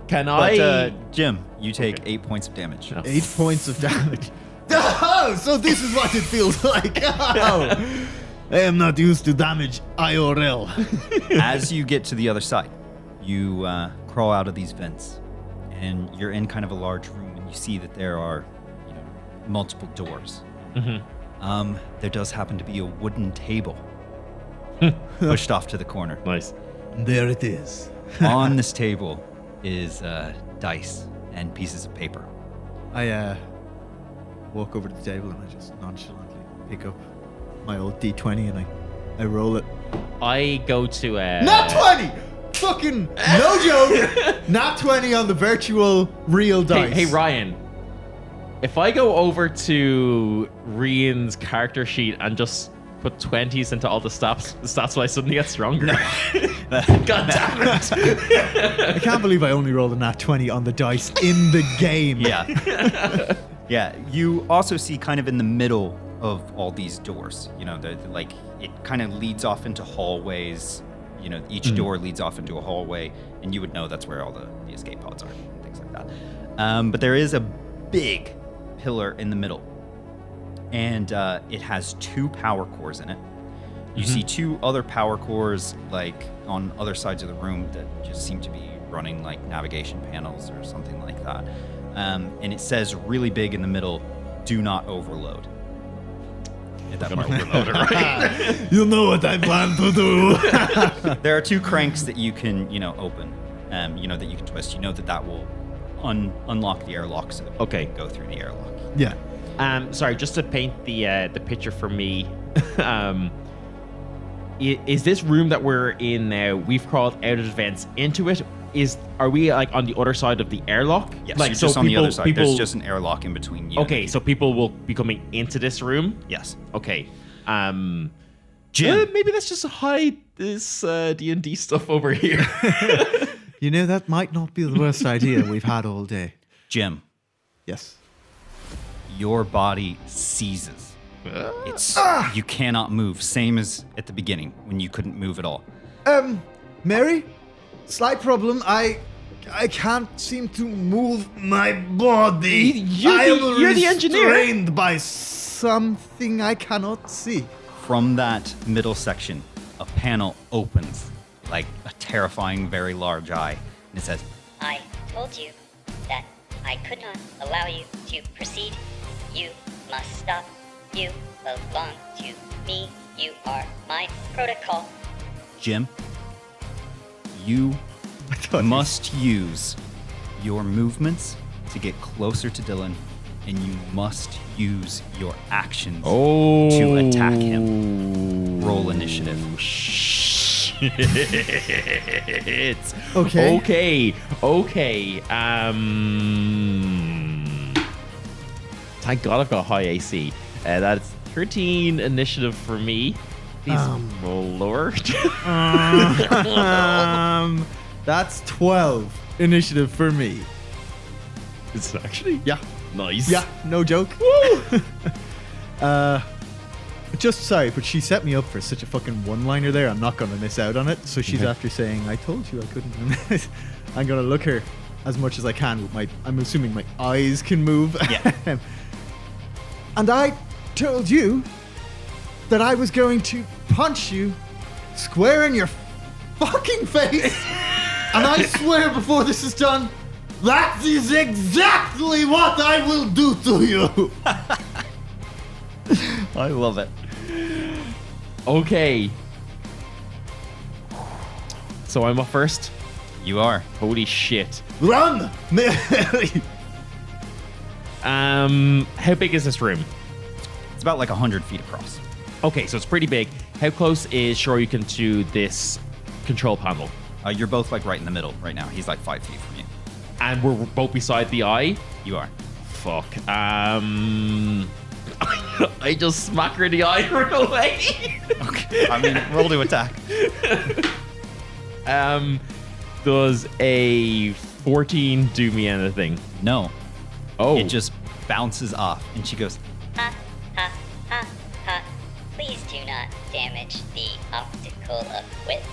But, I? Jim, you take 8 points of damage. 8 points of damage. Oh, so this is what it feels like. Oh. I am not used to damage IRL. As you get to the other side, you crawl out of these vents, and you're in kind of a large room, and you see that there are, multiple doors. There does happen to be a wooden table pushed off to the corner. Nice. There it is. On this table is dice and pieces of paper. I walk over to the table and I just nonchalantly pick up my old D20 and I roll it. I go to Nat 20! Fucking no joke! Nat 20 on the virtual real dice. Hey Ryan, if I go over to Rian's character sheet and just put 20s into all the stats, will I suddenly get stronger? God damn it! I can't believe I only rolled a nat 20 on the dice in the game. Yeah. Yeah. You also see kind of in the middle of all these doors, like it kind of leads off into hallways. Each door leads off into a hallway, and you would know that's where all the escape pods are and things like that. But there is a big pillar in the middle, and it has 2 power cores in it. You see 2 other power cores like on other sides of the room that just seem to be running like navigation panels or something like that. And it says really big in the middle, "Do not overload." Hit that part. Overload it, right? You know what I plan to do. There are 2 cranks that you can, open, that you can twist. You know that will unlock the airlock so that you Okay. can go through the airlock. Yeah. Sorry, just to paint the picture for me. Is this room that we're in now? We've crawled out of the vents into it. Are we like on the other side of the airlock? Yes, like you're just on the other side. People, There's just an airlock in between you. okay, so people will be coming into this room. Yes. Okay. Jim. Maybe let's just hide this D&D stuff over here. That might not be the worst idea we've had all day. Jim, Yes. your body seizes. You cannot move. Same as at the beginning when you couldn't move at all. Mary? Slight problem. I can't seem to move my body. You're the engineer. Restrained by something I cannot see. From that middle section, a panel opens like a terrifying, very large eye, and it says, I told you that I could not allow you to proceed. You must stop. You belong to me. You are my protocol. "Jim, you must use your movements to get closer to Dylan, and you must use your actions to attack him. Roll initiative." It's Okay. Okay. Thank God I've got high AC. That's 13 initiative for me. Please roll lower. That's 12 initiative for me. It's actually Yeah. nice. Yeah, no joke. Just sorry, but she set me up for such a fucking one-liner there. I'm not gonna miss out on it. So she's after saying, "I told you I couldn't." I'm gonna look her as much as I can with my. I'm assuming my eyes can move. Yeah. And I told you that I was going to punch you square in your fucking face. And I swear before this is done, that is exactly what I will do to you. I love it. Okay. So I'm up first. You are. Holy shit. Run, Mary. How big is this room? It's about like 100 feet across. Okay, so it's pretty big. How close is Shoryuken to this control panel? You're both like right in the middle right now. He's like 5 feet from you. And we're both beside the eye? You are. Fuck. I just smack her in the eye and run away. Okay. I mean, roll to attack. Does a 14 do me anything? No. Oh. It just bounces off, and she goes, Ha, ha, ha, ha. Please do not damage the optical equipment.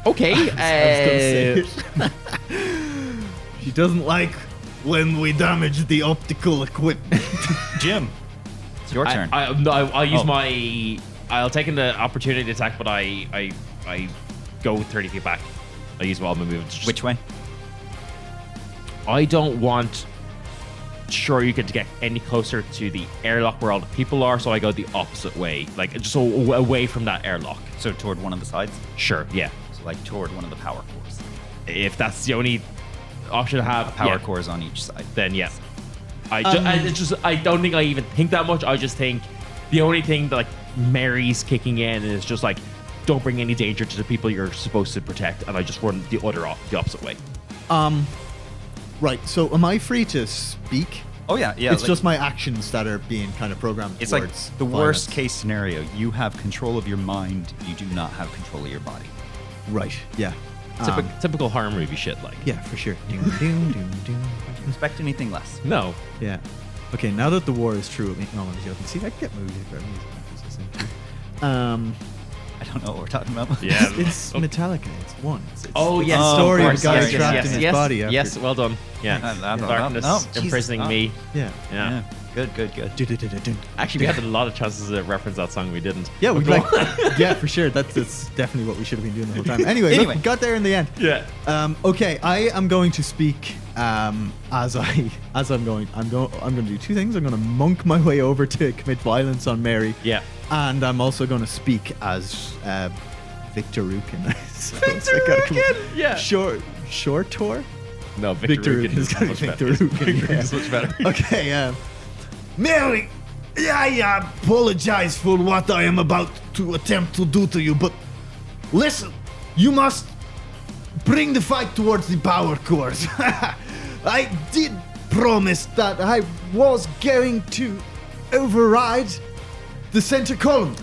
Okay. She doesn't like when we damage the optical equipment. Jim, it's your turn. I'll use Oh. my. I'll take in the opportunity attack, but I go 30 feet back. I use all my movements. Just- Which way? I don't want Shoryuken to get any closer to the airlock where all the people are, so I go the opposite way, like just away from that airlock. So toward one of the sides? Sure, yeah. So like toward one of the power cores. If that's the only option I have, Power yeah, cores on each side. then yeah. I don't think I even think that much. I just think the only thing that like Mary's kicking in is just like, don't bring any danger to the people you're supposed to protect, and I just run the opposite way. Right, so am I free to speak? Oh yeah, yeah. It's like- just my actions that are being kind of programmed It's like towards the worst violence. case scenario. You have control of your mind. You do not have control of your body. Right, yeah. Typical horror movie shit, like. Yeah, for sure. Doom, doom, doom, doom. Expect anything less? No. Yeah. Okay, now that the war is true with me. No, I'm joking. See, I get movies. I don't know what we're talking about. Yeah. It's Metallica. It's one. It's Oh, it's yes. the Oh, story of of course, a guy yes, trapped yes, in his yes, body. After, yes, well done. Yeah. Darkness Jesus. imprisoning Oh. me. Yeah. Yeah. Good, good, good. Du-du-du-du-dun. Actually, we had a lot of chances to reference that song. We didn't. Yeah, we But like. go on. Yeah, for sure. That's definitely what we should have been doing the whole time. Anyway, Anyway. look, we got there in the end. Yeah. Okay, I am going to speak as I'm going. I'm going to do two things. I'm going to monk my way over to commit violence on Mary. Yeah. And I'm also going to speak as Victor Rukin. So it's Victor like, come on. Rukin! Yeah. Short tour. No, Victor Rukin Rukin is going much to be better. Victor Rukin. Victor is much better. Okay. Mary, I apologize for what I am about to attempt to do to you, but listen, you must bring the fight towards the power cores. I did promise that I was going to override the center column.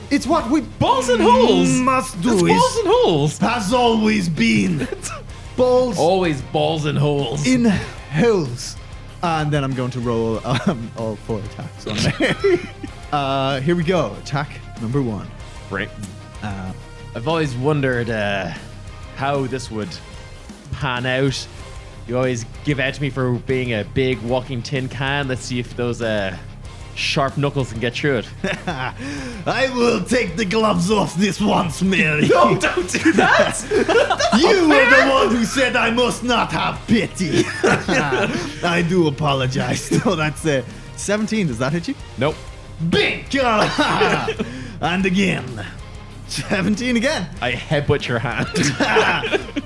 It's what we Balls and holes. must do. It's balls and holes. Has always been balls Always balls and holes. in holes. And then I'm going to roll all 4 attacks on there. Here we go. Attack number 1. Right. I've always wondered how this would pan out. You always give out to me for being a big walking tin can. Let's see if those sharp knuckles can get through it. I will take the gloves off this once, Mary. No, don't do that. You were the one who said I must not have pity. I do apologize. So that's 17. Does that hit you? Nope. Big! And again. 17 again. I headbutt your hand.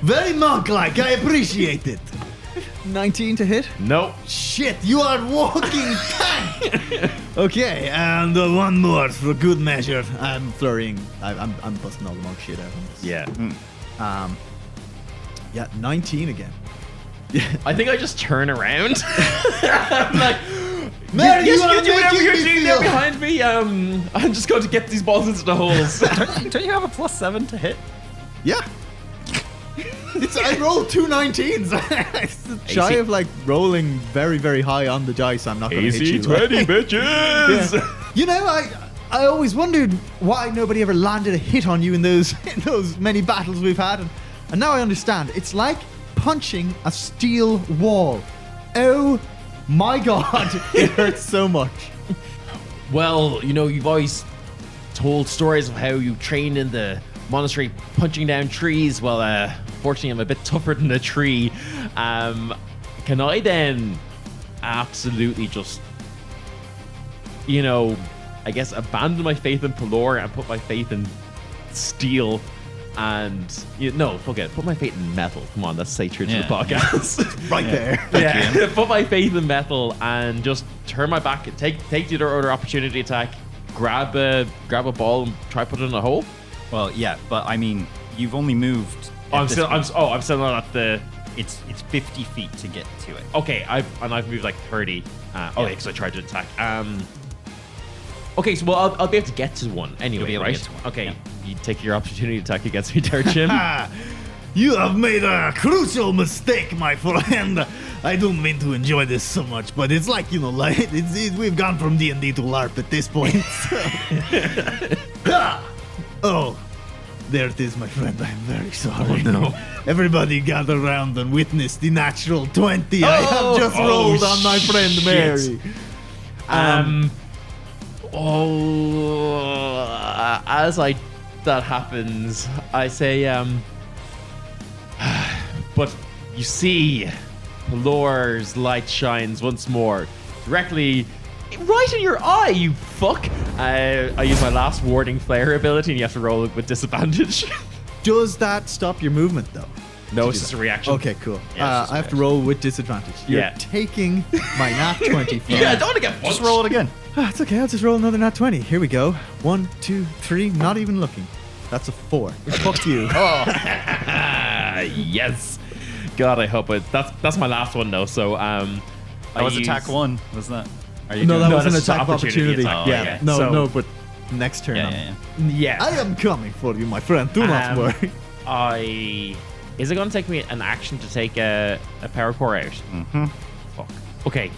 Very monk-like. I appreciate it. 19 to hit. Nope. Shit, you are walking tank. Okay, and one more for good measure. I'm flurrying. I'm busting all the monk shit out of this. Yeah. Yeah, 19 again. I think I just turn around. I'm like, Mary, yes, you are do whatever making you're me doing there feel. behind me. I'm just going to get these balls into the holes. Don't you have a +7 to hit? Yeah. I rolled 2 19s. It's shy AC. of like rolling very, very high on the dice. I'm not going to hit you. bitches. Yeah. You know, I always wondered why nobody ever landed a hit on you in those many battles we've had, and now I understand. It's like punching a steel wall. Oh my god, it hurts so much. Well, you've always told stories of how you trained in the monastery punching down trees. Well, fortunately, I'm a bit tougher than a tree. Can I then absolutely just, I guess abandon my faith in Pelor and put my faith in steel and fuck it. Put my faith in metal. Come on, let's say true to the Yeah. podcast. Right there. Yeah, put my faith in metal and just turn my back. Take the other opportunity attack. Grab a ball and try put it in a hole. Well, yeah, but I mean, you've only moved. I'm still not at the. It's 50 feet to get to it. Okay, I've moved like 30. Okay, because I tried to attack. Okay, so I'll be able to get to one anyway, You'll be able to right? get to one, Okay, yeah. you take your opportunity attack against me, Terchim. You have made a crucial mistake, my friend. I don't mean to enjoy this so much, but it's like, we've gone from D&D to LARP at this point. Oh, there it is, my friend. I'm very sorry. Oh, no. Everybody gather around and witness the natural 20 I have just rolled on my friend shit. Mary. As that happens, I say, but you see, Lore's light shines once more, directly right in your eye, you fuck. I use my last warding flare ability, and you have to roll it with disadvantage. Does that stop your movement though? No, it's just a reaction. Okay, cool. Yeah, it's just I have to roll with disadvantage. You're Yeah. taking my nat 20 from Yeah, I me. don't want to get punched. Just roll it again. It's okay. I'll just roll another nat 20. Here we go. 1, 2, 3. Not even looking. That's a 4. Fuck you. Yes. God, I hope it. That's my last one though. So That was attack 1, wasn't that? Are you No, that doing was an that's attack of opportunity opportunity. attack. Yeah. Oh, No, so- no, but next turn. Yeah, yeah, Yeah. I am coming for you, my friend. Do not worry. Is it going to take me an action to take a power core out? Mm-hmm. Fuck. Okay.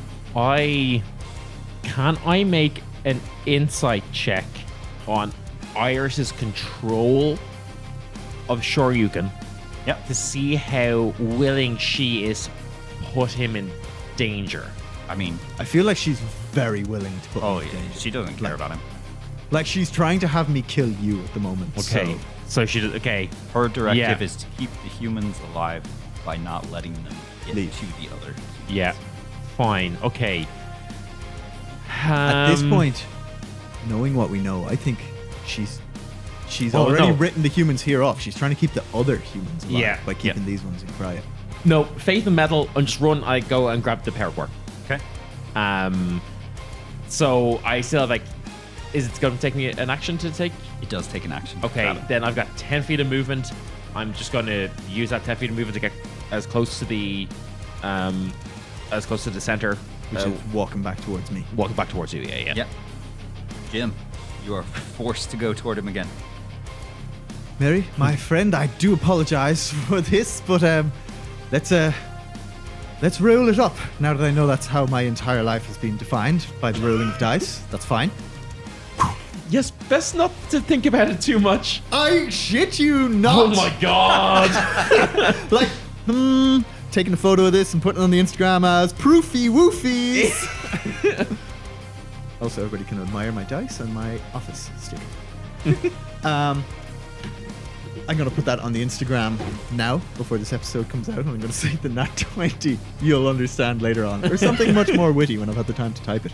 Can I make an insight check on Iris's control of Shoryuken Yep. to see how willing she is to put him in danger? I mean, I feel like she's very willing to put oh, me in yeah, danger. she doesn't care about him. Like she's trying to have me kill you at the moment. Okay. So she does. Okay. Her directive Yeah. is to keep the humans alive by not letting them get Leave. to the other. Yeah. Fine. Okay. At this point, knowing what we know, I think she's Oh, already no. written the humans here off. She's trying to keep the other humans alive Yeah, by keeping yeah. these ones in cryo. No, faith and metal, and just run. I go and grab the power core. Okay. So I still have like, is it going to take me an action to take? It does take an action. Okay, Grab it. then I've got 10 feet of movement. I'm just going to use that 10 feet of movement to get as close to the center, Which is walking back towards me. walking back towards you. Yeah. Yep. Jim, you are forced to go toward him again. Mary, my friend, I do apologize for this, but let's roll it up. Now that I know that's how my entire life has been defined, by the rolling of dice, that's fine. Yes, best not to think about it too much. I shit you not. Oh my god! Like, taking a photo of this and putting it on the Instagram as proofy woofies. Also, everybody can admire my dice and my office sticker. I'm going to put that on the Instagram now before this episode comes out. And I'm going to say the nat 20. You'll understand later on. Or something much more witty when I've had the time to type it.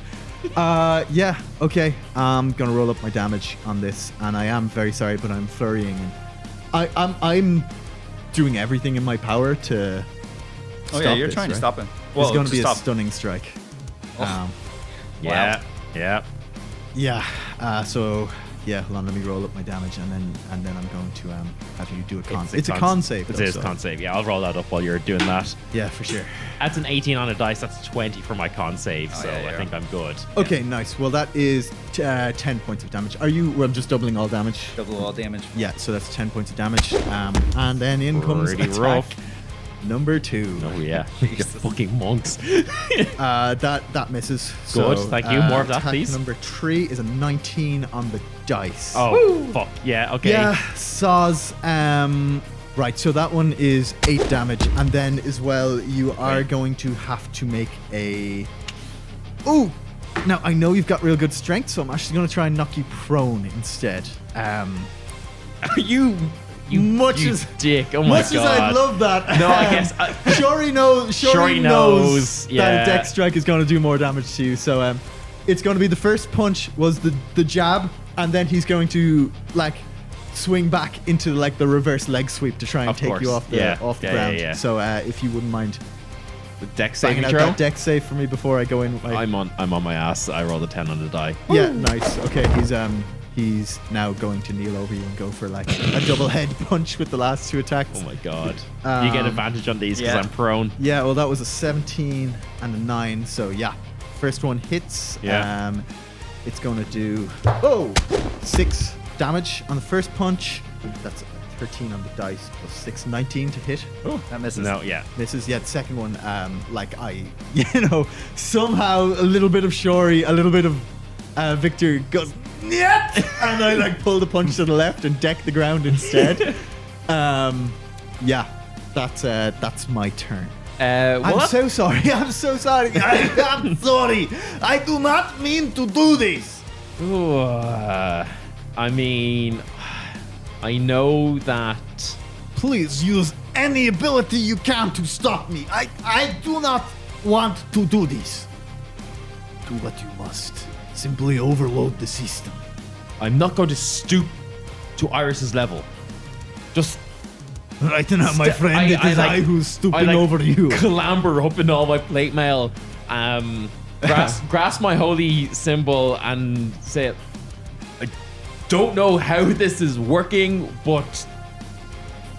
Yeah, okay. I'm going to roll up my damage on this. And I am very sorry, but I'm flurrying. And I'm doing everything in my power to Oh yeah, stop you're this, trying to right? stop him. It's going to be stop. a stunning strike. Oh. Yeah. So yeah, hold on, let me roll up my damage and then I'm going to have you do a con. It's a con- con save. It though, is so- con save. Yeah, I'll roll that up while you're doing that. Yeah, for sure. That's an 18 on a dice. That's 20 for my con save. So yeah, I yeah. think I'm good. Okay, nice. Well, that is 10 points of damage. Are you? Well, I'm just doubling all damage. Double all damage. Yeah, so that's 10 points of damage. And then in comes Pretty attack rough. number 2. Oh yeah, you fucking monks. That misses. Good, So, thank you. More of that, attack please. Number 3 is a 19 on the dice. Oh fuck yeah. Okay. Yeah, saws. Right, so that one is 8 damage, and then as well, you are Right. going to have to make a. Oh, now I know you've got real good strength, so I'm actually going to try and knock you prone instead. you Much you as- dick. Oh my Much god. as I love that. No, I guess. Shori knows. Shori Shori knows, knows that yeah. a dex strike is going to do more damage to you. So it's going to be the first punch was the jab, and then he's going to like swing back into like the reverse leg sweep to try and Of take you course. off the Yeah. ground. Yeah. So if you wouldn't mind The deck banging saving out throw. that deck save for me before I go in. I'm on my ass. I rolled a 10 on the die. Yeah, nice. Okay, he's now going to kneel over you and go for like a double head punch with the last 2 attacks. Oh my god. You get advantage on these because yeah. I'm prone. Yeah, well, that was a 17 and a 9. So yeah, first one hits. Yeah. It's going to do 6 damage on the first punch. That's 13 on the dice plus 6, 19 to hit. Oh, That misses. no, yeah. Misses. Yeah, the second one, like I, somehow a little bit of Shori, a little bit of Victor goes, yeah, and I like pull the punch to the left and deck the ground instead. Yeah, that's my turn. I'm so sorry. I'm so sorry. I'm sorry. I do not mean to do this. Ooh, I mean, I know that. Please use any ability you can to stop me. I do not want to do this. Do what you must. Simply overload the system. I'm not going to stoop to Iris's level. Just Right now, my friend, it is I who's stooping over you. Clamber up in all my plate mail, grasp my holy symbol and say, I don't know how this is working, but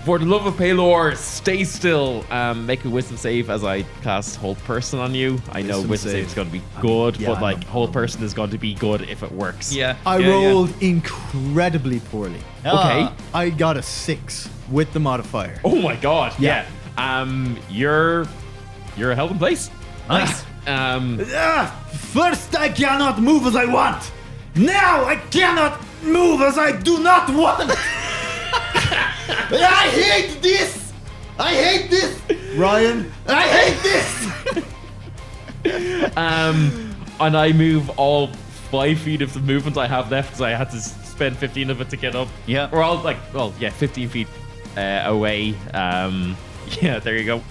for the love of Paylor, stay still. Make a wisdom save as I cast Hold Person on you. I know Wisdom wisdom save. save is going to be good, yeah, but I like know. Hold Person is going to be good if it works. Yeah. I rolled incredibly poorly. Okay. I got a 6 with the modifier. Oh my god. Yeah. Yeah. You're held in place. Nice. First, I cannot move as I want. Now, I cannot move as I do not want. I hate this. I hate this. Ryan, I hate this. And I move all 5 feet of the movement I have left because I had to spend 15 of it to get up. Yeah. We're all 15 feet away. Yeah, there you go.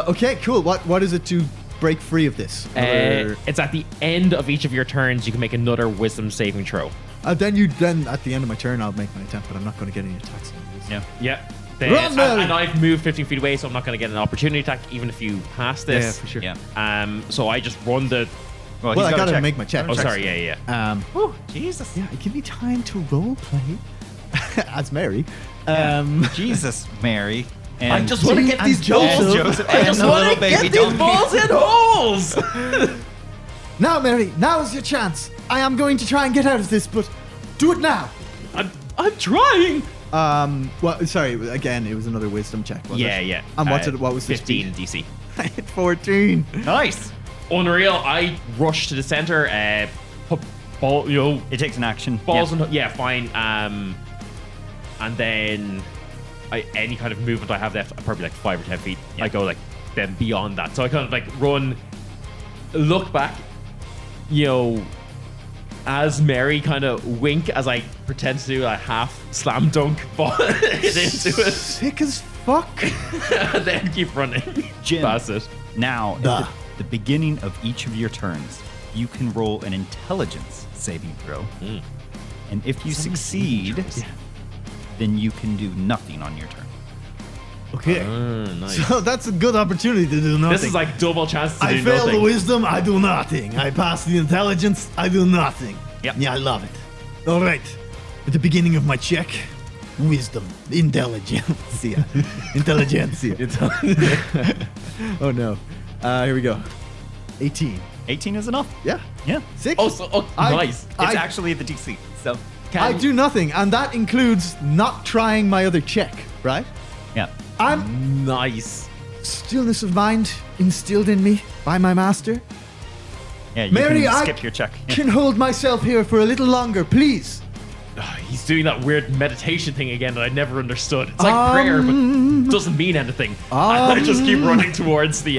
okay, cool. What is it to break free of this? It's at the end of each of your turns. You can make another wisdom saving throw. Then at the end of my turn, I'll make my attempt, but I'm not going to get any attacks. Yeah. Yeah. Run, Mary! And I've moved 15 feet away, so I'm not going to get an opportunity attack even if you pass this. Yeah, for sure. Yeah. So I just run the. Well, Well, he's I gotta gotta check. make my check. Oh, sorry. Yeah. Jesus. Yeah, give me time to role play as Mary. Jesus, Mary. And I just want to get and these balls. Joseph I and just the want little to baby get these donkey. balls in holes. Now, Mary, now is your chance. I am going to try and get out of this, but do it now. I'm trying. Well, sorry. Again, it was another wisdom check. Wasn't it? Yeah. And what was the 15 speed? DC. I hit 14. Nice. Unreal. I rush to the center. Put ball. It takes an action. Balls Yeah. and yeah, fine. And then any kind of movement I have left, probably like 5 or 10 feet. Yeah. I go like then beyond that. So I kind of like run, look back, as Mary kind of wink as I pretend to do a half slam dunk ball into it, Sick as fuck. and then keep running Jim. past it. Now, at the beginning of each of your turns, you can roll an intelligence saving throw. And if you succeed, then you can do nothing on your turn. Okay. Nice. So that's a good opportunity to do nothing. This is like double chance to I do fail the nothing. wisdom, I do nothing. I pass the intelligence, I do nothing. Yep. Yeah, I love it. All right. At the beginning of my check, wisdom, intelligentsia. Intelligentsia. Oh no. Here we go. 18. 18 is enough. Yeah. Yeah. Sick. Nice. It's I- actually the DC. So, I do nothing, and that includes not trying my other check, right? yeah. I'm Nice. stillness of mind instilled in me by my master. Yeah, you Mary, can I skip your check. Yeah. can hold myself here for a little longer, please. He's doing that weird meditation thing again that I never understood. It's like prayer, but doesn't mean anything. I just keep running towards the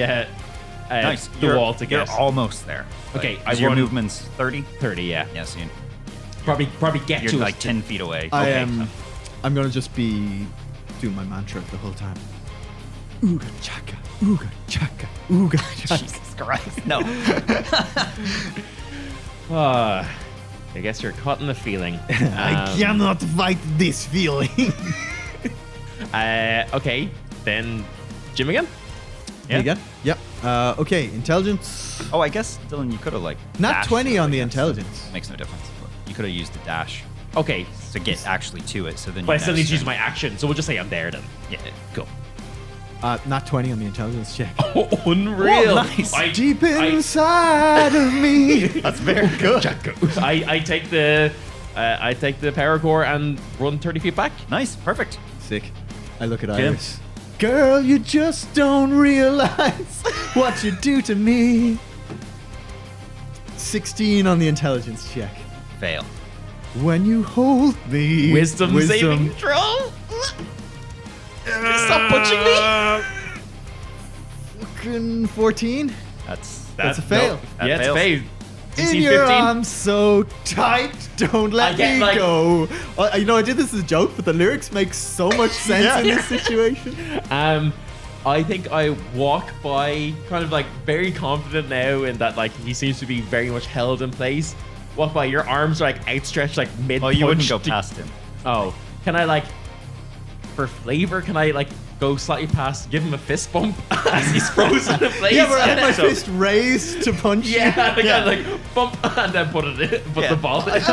Nice. the wall to get. You're almost there. Okay, Is I your run- movement's 30? 30, yeah. Yes, Probably get you're to like us. 10 feet away. I Okay. am. I'm gonna just be doing my mantra the whole time. Ooga chaka, ooga chaka, ooga chaka. Jesus Christ. No. I guess you're caught in the feeling. I cannot fight this feeling. Okay, then Jim again. Yeah. Again? Yep. Okay, intelligence. Oh, I guess, Dylan, you could have, like... Not dashed 20 on it, the I guess. intelligence. Makes no difference. But you could have used the dash Okay, to get actually to it, so then but I you still need next to use turn- my action, so we'll just say I'm there then. Yeah. Cool. Not 20 on the intelligence check. Unreal. Oh, nice. Deep inside of me. That's very good. I take the power core and run 30 feet back. Nice. Perfect. Sick. I look at Jim. Iris. Girl, you just don't realize what you do to me. 16 on the intelligence check. Fail. When you hold me. Wisdom saving throw. Stop punching me. Fucking 14. That's a fail. That Yeah, it's a fails. fail. In DC your 15. arms so tight, don't let I get, me like- go. You know, I did this as a joke, but the lyrics make so much sense in this situation. I think I walk by kind of like very confident now in that like he seems to be very much held in place. Walk by, your arms are like outstretched like mid. Well, you wouldn't go past him. Oh, can I like, for flavor, can I like go slightly past, give him a fist bump as he's frozen in place? Yeah, but I had my So- fist raised to punch you. Yeah, like bump and then put the ball in. That's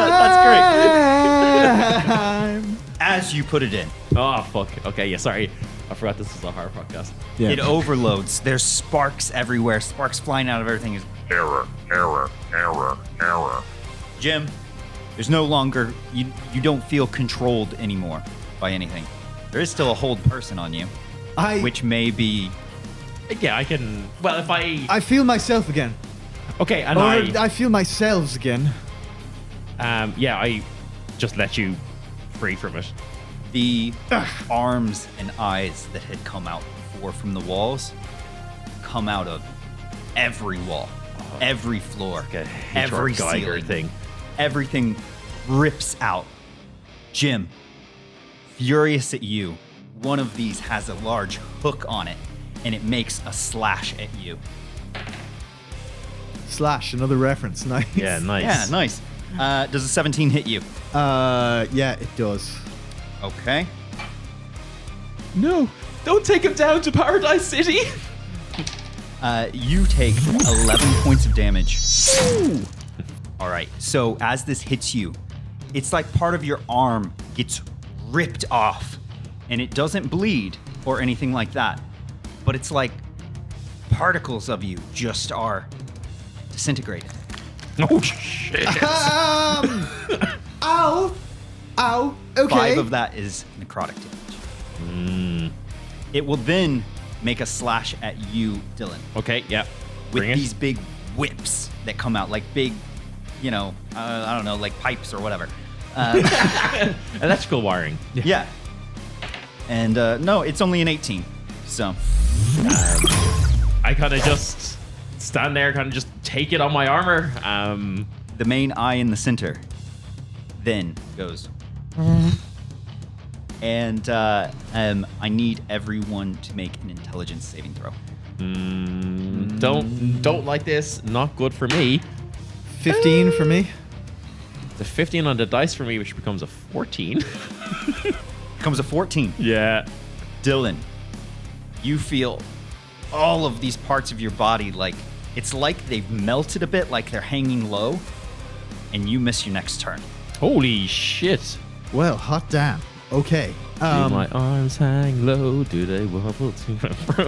great. As you put it in, Oh fuck. Okay, yeah, sorry. I forgot this was a horror podcast. Yeah. it overloads. There's sparks everywhere. Sparks flying out of everything. Error. Jim, there's no longer... You don't feel controlled anymore by anything. There is still a hold person on you, which may be... Yeah, I can. Well, if I feel myself again. okay, and Or I I feel myself again. yeah, I just let you free from it. The arms and eyes that had come out before from the walls come out of every wall, every floor, Like a every H.R. Geiger ceiling. thing. Everything rips out. Jim, furious at you, one of these has a large hook on it, and it makes a slash at you. Slash, another reference. Nice. Yeah, nice. Yeah, nice. Does a 17 hit you? Yeah, it does. Okay. No, don't take him down to Paradise City. You take 11 points of damage. All right. So as this hits you, it's like part of your arm gets ripped off, and it doesn't bleed or anything like that. But it's like particles of you just are disintegrating. Oh shit. Ow! Ow! Okay. 5 of that is necrotic damage. It will then make a slash at you, Dylan, Okay, yeah. with Bring it. these big whips that come out, like big, I don't know, like pipes or whatever. Electrical wiring. Yeah. And no, it's only an 18. So I kind of just stand there, kind of just take it on my armor. the main eye in the center then goes. And I need everyone to make an intelligence saving throw. Don't like this. Not good for me. 15 for me. The 15 on the dice for me, which becomes a 14. Comes a 14. Yeah. Dylan, you feel all of these parts of your body like it's like they've melted a bit, like they're hanging low, and you miss your next turn. Holy shit. Well, hot damn. Okay. Do my arms hang low? Do they wobble to and fro?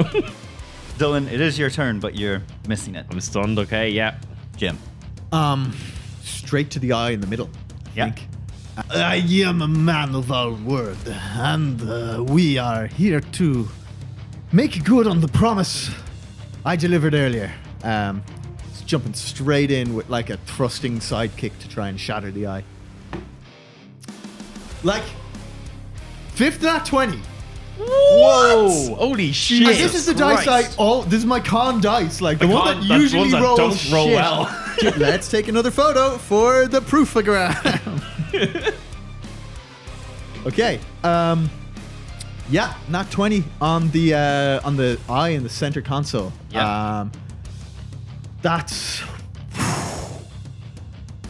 Dylan, it is your turn, but you're missing it. I'm stunned. Okay, yeah. Jim. Straight to the eye in the middle. Yeah. I think. I am a man of our word, and we are here to Make good on the promise I delivered earlier. It's jumping straight in with like a thrusting sidekick to try and shatter the eye. Like, 5th nat 20. Whoa! Holy shit! And this is the dice this is my con dice, like the one that usually ones that rolls don't roll shit. well. Let's take another photo for the proofogram. Okay. Yeah, nat 20 on the eye in the center console. Yeah. That's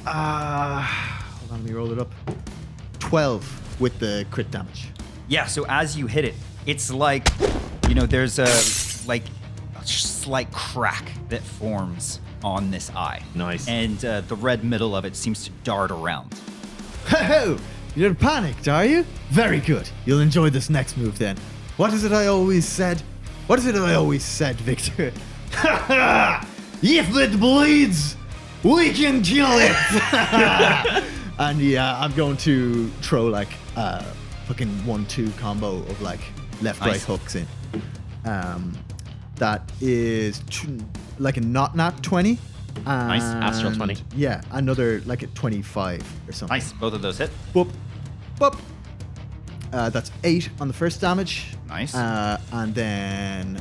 Hold on, let me roll it up. 12 with the crit damage. Yeah, so as you hit it, it's like, you know, there's a slight crack that forms on this eye. Nice. And the red middle of it seems to dart around. Ho-ho! You're panicked, are you? Very good. You'll enjoy this next move then. What is it I always said? What is it I always said, Victor? Ha ha! If it bleeds, we can kill it! And yeah, I'm going to throw like a fucking 1-2 combo of like left-right Nice. hooks in. That is like a not 20. Nice. Astral 20. Yeah, another like a 25 or something. Nice, both of those hit. Boop. Boop. That's 8 on the first damage. Nice. And then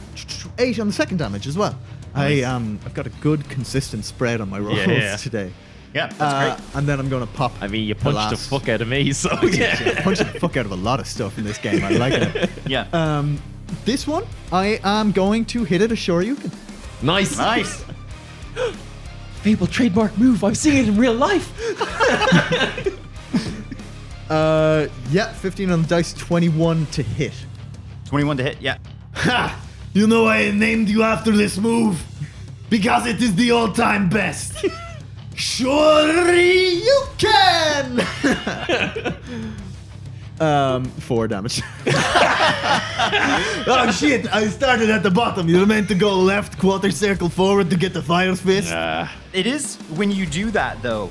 8 on the second damage as well. Nice. I've got a good consistent spread on my rolls Yeah. today. Yeah, that's great. And then I'm going to pop. I mean, you punched the last- fuck out of me, so yeah. Punching the fuck out of a lot of stuff in this game. I like it. Yeah. This one, I am going to hit it a Shoryuken. Nice. Nice. Fable trademark move. I've seen it in real life. Yeah, 15 on the dice, 21 to hit. 21 to hit, yeah. Ha! You know I named you after this move? Because it is the all-time best. Shoryuken! 4 damage. Oh shit, I started at the bottom. You're meant to go left, quarter circle forward to get the fire fist. It is, when you do that though,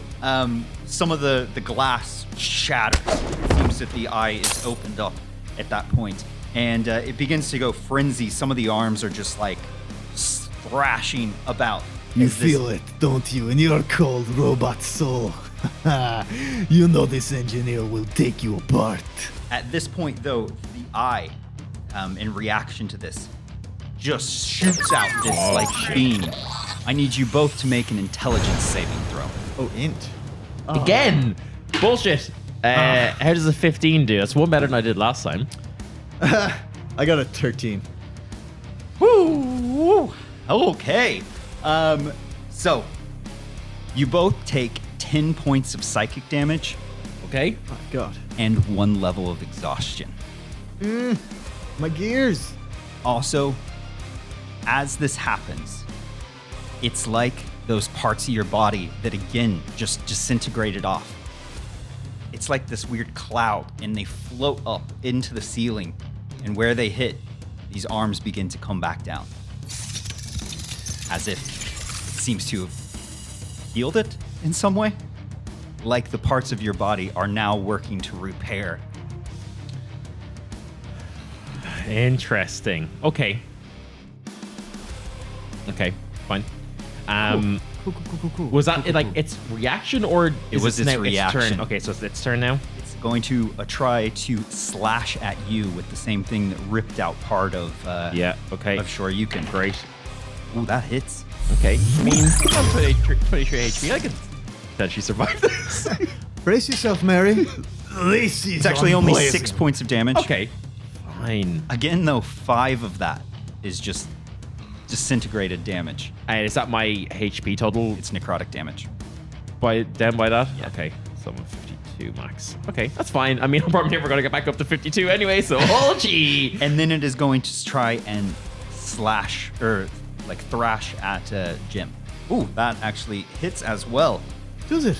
some of the glass shatters. It seems that the eye is opened up at that point, and it begins to go frenzy. Some of the arms are just like thrashing about. You as this- feel it, don't you, in your cold robot soul? You know this engineer will take you apart. At this point, though, the eye, in reaction to this, just shoots out this like beam. I need you both to make an intelligence saving throw. Oh, int. Again. Bullshit. How does a 15 do? That's one better than I did last time. I got a 13. Woo! Okay. So you both take 10 points of psychic damage Okay. My God. and 1 level of exhaustion. My gears. Also, as this happens, it's like those parts of your body that again just disintegrated off. It's like this weird cloud, and they float up into the ceiling, and where they hit, these arms begin to come back down. As if it seems to have healed it in some way. Like the parts of your body are now working to repair. Interesting. Okay. Okay. Fine. Cool. Was that like its reaction or is was it its now reaction. Its turn? Okay, so it's its turn now. It's going to try to slash at you with the same thing that ripped out part of Yeah. Okay. of Shoryuken. Great. Ooh, that hits. Okay. I mean, I'm 23 HP. I can potentially survive this. Brace yourself, Mary. This is It's actually only unpleasant. 6 points of damage. Okay. Fine. Again, though, 5 of that is just disintegrated damage. And is that my HP total It's necrotic damage. by that? Yeah. Okay. So I'm at 52 max. Okay, that's fine. I mean, I'm probably never going to get back up to 52 anyway, so oh gee. And then it is going to try and slash, or like thrash at Jim. Ooh, that actually hits as well. Does it?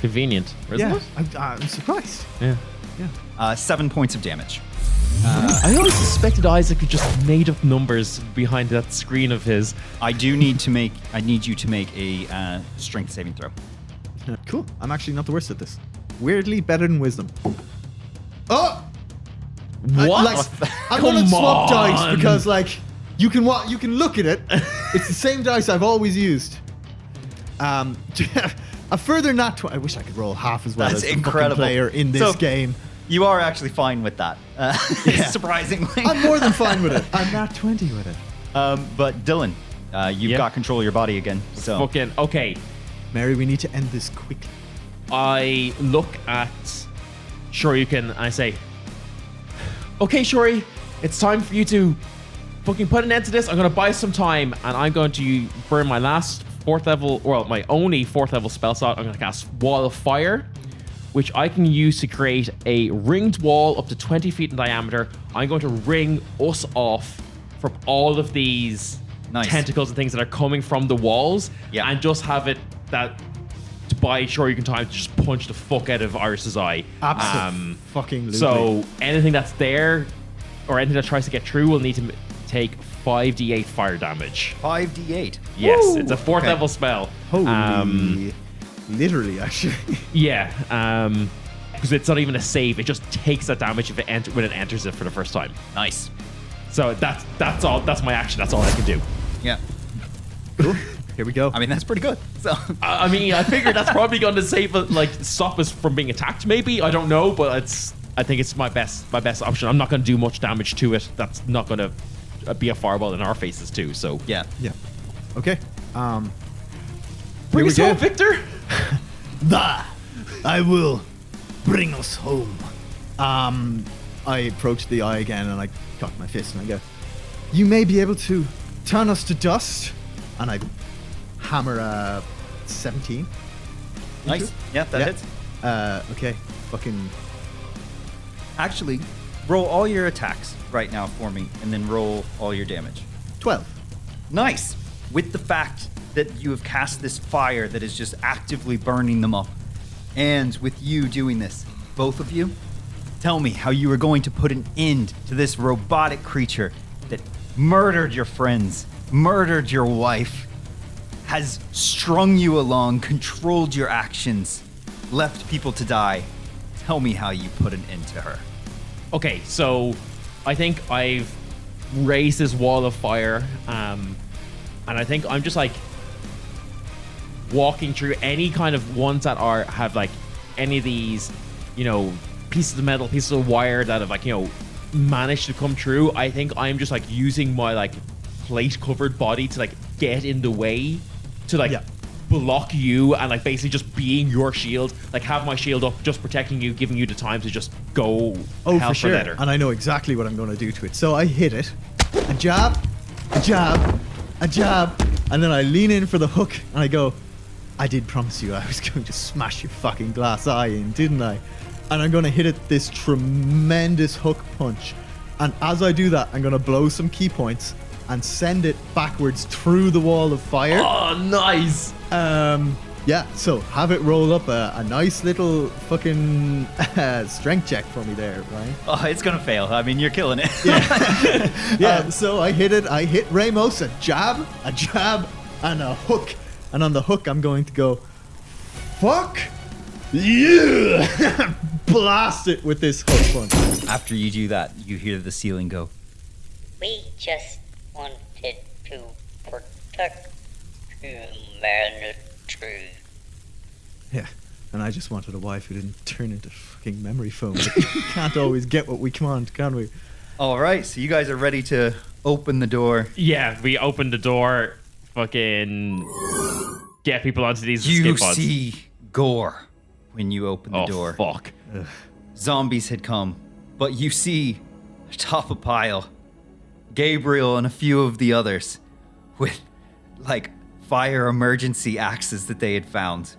Convenient. Isn't Yeah. it? I'm surprised. Yeah. 7 points of damage. I always suspected Isaac had just made up numbers behind that screen of his. I need you to make a strength saving throw. Cool. I'm actually not the worst at this. Weirdly better than wisdom. Oh! What? I'm gonna Come swap dice on. because like you can look at it. It's the same dice I've always used. A further nat 20. I wish I could roll half as well That's as the fucking incredible. player in this So- game. You are actually fine with that, surprisingly. I'm more than fine with it. I'm nat 20 with it. But Dylan, you've Yeah. got control of your body again. So Fucking okay. Mary, we need to end this quickly. I look at Shoryuken and I say, okay, Shori, it's time for you to fucking put an end to this. I'm going to buy some time and I'm going to burn my last 4th level, well, my only 4th level spell slot. I'm going to cast Wall of Fire, which I can use to create a ringed wall up to 20 feet in diameter. I'm going to ring us off from all of these tentacles and things that are coming from the walls, and just have it that by sure you can time to just punch the fuck out of Iris's eye. Fucking. So anything that's there or anything that tries to get through will need to take 5d8 fire damage. 5d8. Yes, Woo! it's a 4th level spell. Holy. Literally, actually. Yeah, because it's not even a save. It just takes that damage if when it enters it for the first time. Nice. So that's all. That's my action. That's all I can do. Yeah. Cool. Here we go. I mean, that's pretty good. So I mean, I figured that's probably going to save, stop us from being attacked. Maybe, I don't know, but I think it's my best option. I'm not going to do much damage to it. That's not going to be a fireball in our faces too. So yeah. Okay. Bring us home, Victor. I will bring us home. I approach the eye again and I cock my fist and I go, "You may be able to turn us to dust." And I hammer a 17. Nice. Yeah, that hits. Okay. Fucking. Actually, roll all your attacks right now for me, and then roll all your damage. 12. Nice. With the fact that you have cast this fire that is just actively burning them up, and with you doing this, both of you, tell me how you are going to put an end to this robotic creature that murdered your friends, murdered your wife, has strung you along, controlled your actions, left people to die. Tell me how you put an end to her. Okay, so I think I've raised this wall of fire, and I think I'm just walking through any kind of ones that have any of these, pieces of metal, pieces of wire that have managed to come through. I think I'm just using my plate covered body to get in the way to block you and basically just being your shield, have my shield up, just protecting you, giving you the time to just go hell for sure. leather. And I know exactly what I'm going to do to it. So I hit it, a jab, a jab, a jab, and then I lean in for the hook and I go, "I did promise you I was going to smash your fucking glass eye in, didn't I?" And I'm going to hit it this tremendous hook punch. And as I do that, I'm going to blow some key points and send it backwards through the wall of fire. Oh, nice. Yeah, so have it roll up a nice little fucking strength check for me there, Ryan. Oh, it's gonna fail. I mean, you're killing it. So I hit it. I hit Ramos, a jab, and a hook. And on the hook, I'm going to go, "Fuck you!" Blast it with this hook punch. After you do that, you hear the ceiling go. We just wanted to protect humanity. Yeah, and I just wanted a wife who didn't turn into fucking memory foam. We can't always get what we want, can we? All right, so you guys are ready to open the door. Yeah, we opened the door, fucking get people onto these You skip pods. see gore when you open the door. Fuck. Zombies had come, but you see atop a pile Gabriel and a few of the others with fire emergency axes that they had found.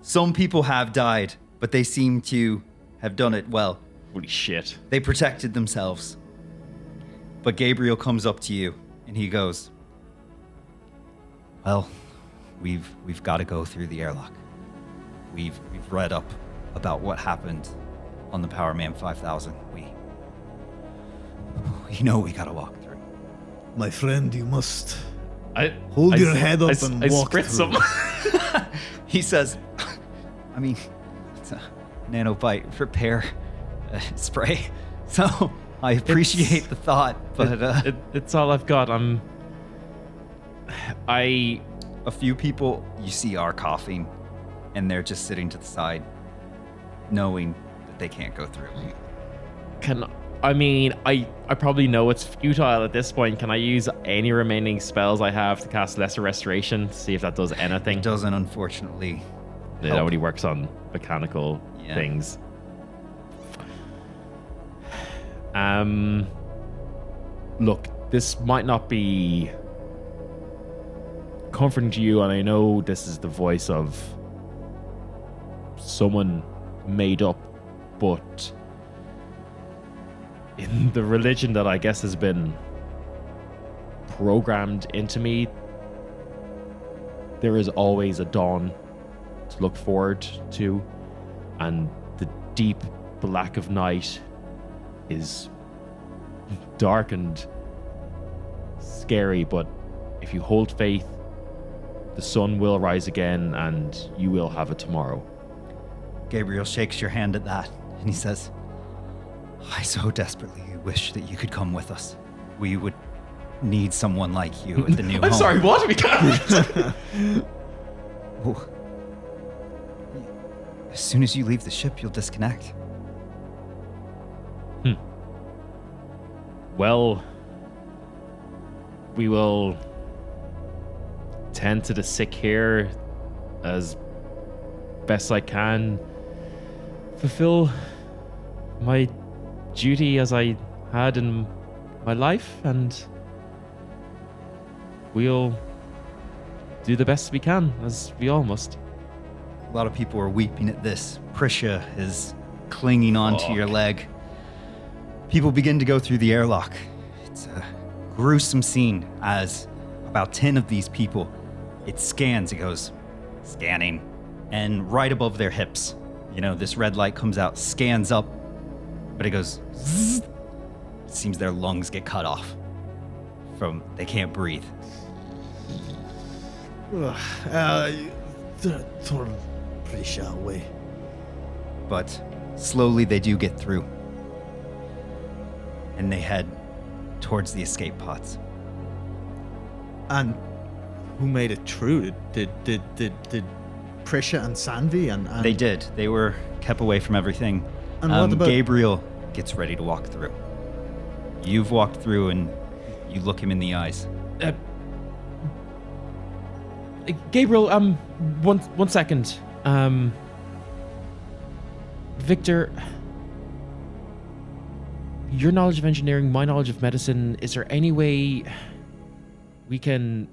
Some people have died, but they seem to have done it well. Holy shit. They protected themselves. But Gabriel comes up to you and he goes, "Well, we've got to go through the airlock. We've read up about what happened on the Power Man 5000. We know we got to walk through." My friend, you must I hold your head up and walk spritz through. him. He says, "I mean, it's a nanobite repair spray. So I appreciate the thought, but It's all I've got. a few people you see are coughing, and they're just sitting to the side, knowing that they can't go through. I probably know it's futile at this point. Can I use any remaining spells I have to cast Lesser Restoration? See if that does anything. It doesn't, unfortunately. It help. only works on mechanical Yeah. things. Look, this might not be comforting to you, and I know this is the voice of someone made up, but in the religion that I guess has been programmed into me, there is always a dawn to look forward to, and the deep black of night is dark and scary, but if you hold faith, the sun will rise again and you will have a tomorrow. Gabriel shakes your hand at that, and he says, I so desperately wish that you could come with us. We would need someone like you at the new home. I'm sorry, what? We can't. Oh. As soon as you leave the ship, you'll disconnect. Well, we will tend to the sick here as best I can, fulfill my duty as I had in my life, and we'll do the best we can, as we all must. A lot of people are weeping at this. Prisha is clinging onto your leg. People begin to go through the airlock. It's a gruesome scene as about 10 of these people, it scans, it goes, scanning, and right above their hips, this red light comes out, scans up, but it goes, zzz. It seems their lungs get cut off they can't breathe. Turn Prisha away. But slowly they do get through. And they head towards the escape pods. And who made it through? Did Prisha and Sanvi and They did. They were kept away from everything. And what about Gabriel gets ready to walk through. You've walked through and you look him in the eyes. Gabriel, one second. Victor, your knowledge of engineering, my knowledge of medicine, is there any way we can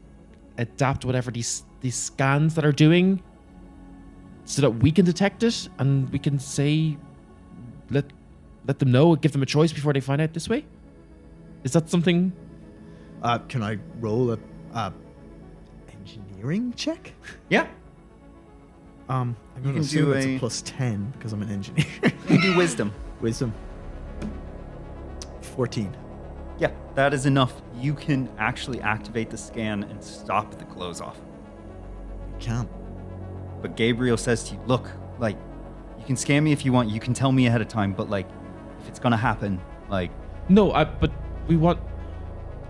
adapt whatever these scans that are doing so that we can detect it and we can say, let them know, give them a choice before they find out this way? Is that something? Can I roll a engineering check? Yeah. I'm You going to can assume do it's a a- plus 10 because I'm an engineer. You can do wisdom. Wisdom. 14. Yeah, that is enough. You can actually activate the scan and stop the close off. Can't. But Gabriel says to you, look, you can scan me if you want. You can tell me ahead of time, but if it's going to happen, No, but we want.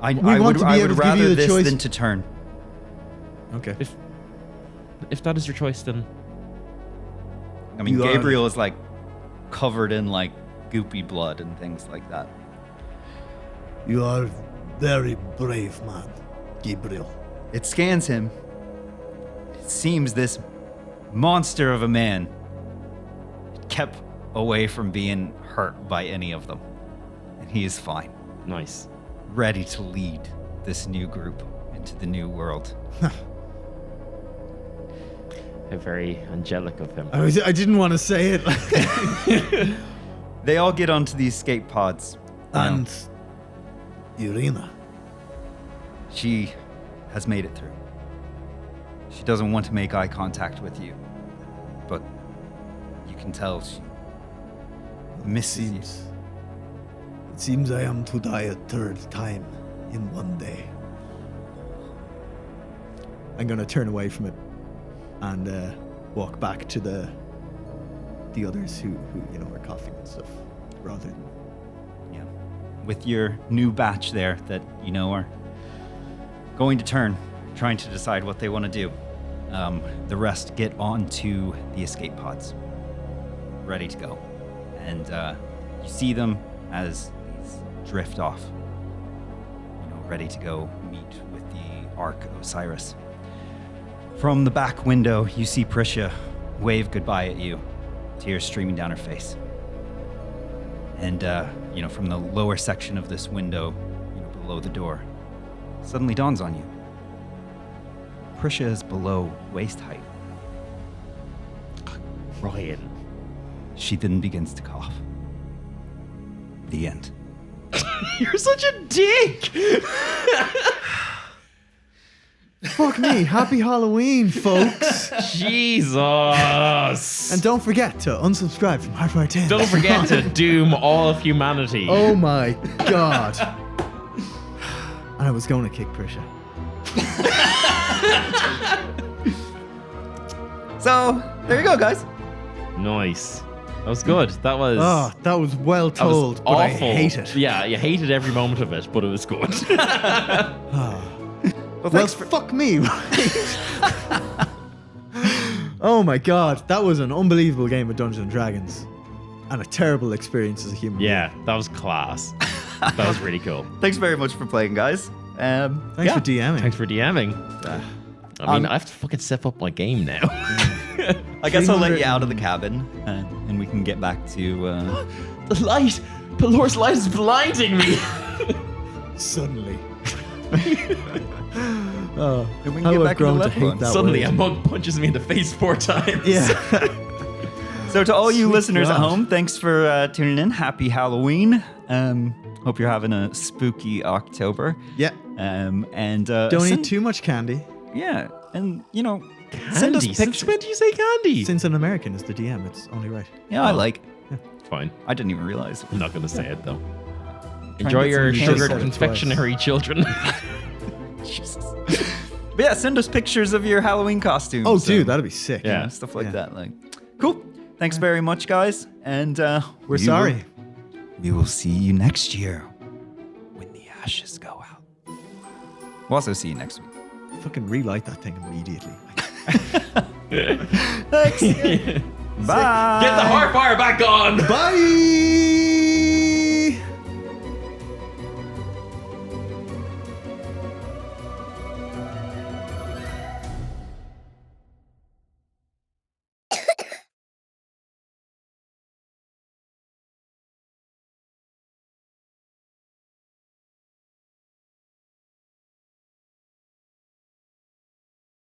I want to be I able would to give you rather the this choice. than to turn. Okay. If that is your choice, then I mean, You are- Gabriel is covered in goopy blood and things like that. You are very brave man, Gabriel. It scans him. It seems this monster of a man kept away from being hurt by any of them. And he is fine, nice. ready to lead this new group into the new world. Very angelic of him. I didn't want to say it. They all get onto the escape pods. And Irina. She has made it through. She doesn't want to make eye contact with you, but you can tell she misses you. It seems I am to die a third time in one day. I'm going to turn away from it and walk back to the others who are coughing and stuff, rather than Yeah. With your new batch there that are going to turn, trying to decide what they want to do. The rest get onto the escape pods, ready to go. And you see them as these drift off, ready to go meet with the Ark Osiris. From the back window, you see Prisha wave goodbye at you, tears streaming down her face. And, from the lower section of this window, below the door, suddenly dawns on you. Prisha is below waist height. Ryan. She then begins to cough. The end. You're such a dick. Fuck me. Happy Halloween, folks. Jesus. And don't forget to unsubscribe from Hardwire 10. Don't forget to doom all of humanity. Oh my god. And I was going to kick Prisha. So, there you go, guys. Nice. That was good. That was. Oh, that was well that was told, but awful. I hate it. Yeah, you hated every moment of it, but it was good. Well, fuck me. Oh my god, that was an unbelievable game of Dungeons and Dragons. And a terrible experience as a human Yeah, that was class. That was really cool. Thanks very much for playing, guys. being. Thanks for DMing. Thanks for DMing. I mean, I have to fucking step up my game now. I guess I'll let you out of the cabin, and we can get back to... The light! Pelor's light is blinding me! Suddenly. Oh, And we can how get I've back to grown the to left hate one. that Suddenly, word. a mug punches me in the face 4 times. Yeah. So to all you Sweet listeners at God. home, thanks for tuning in. Happy Halloween. Hope you're having a spooky October. Yeah. And Don't send- eat too much candy. Yeah, and send us Candy? Since pictures. when do you say candy? Since an American is the DM, it's only right. Yeah, I like. Fine. I didn't even realize. I'm not going to say it, though. to Enjoy get your some sugared candy. confectionery, children. Jesus. But yeah, send us pictures of your Halloween costumes. Oh, dude, that'd be sick. Yeah. stuff like Yeah. that. Like, cool. Thanks very much, guys, and We're sorry. We will see you next year when the ashes go out. We'll also see you next week. Fucking relight that thing immediately. Thanks. Bye. Get the heart fire back on! Bye!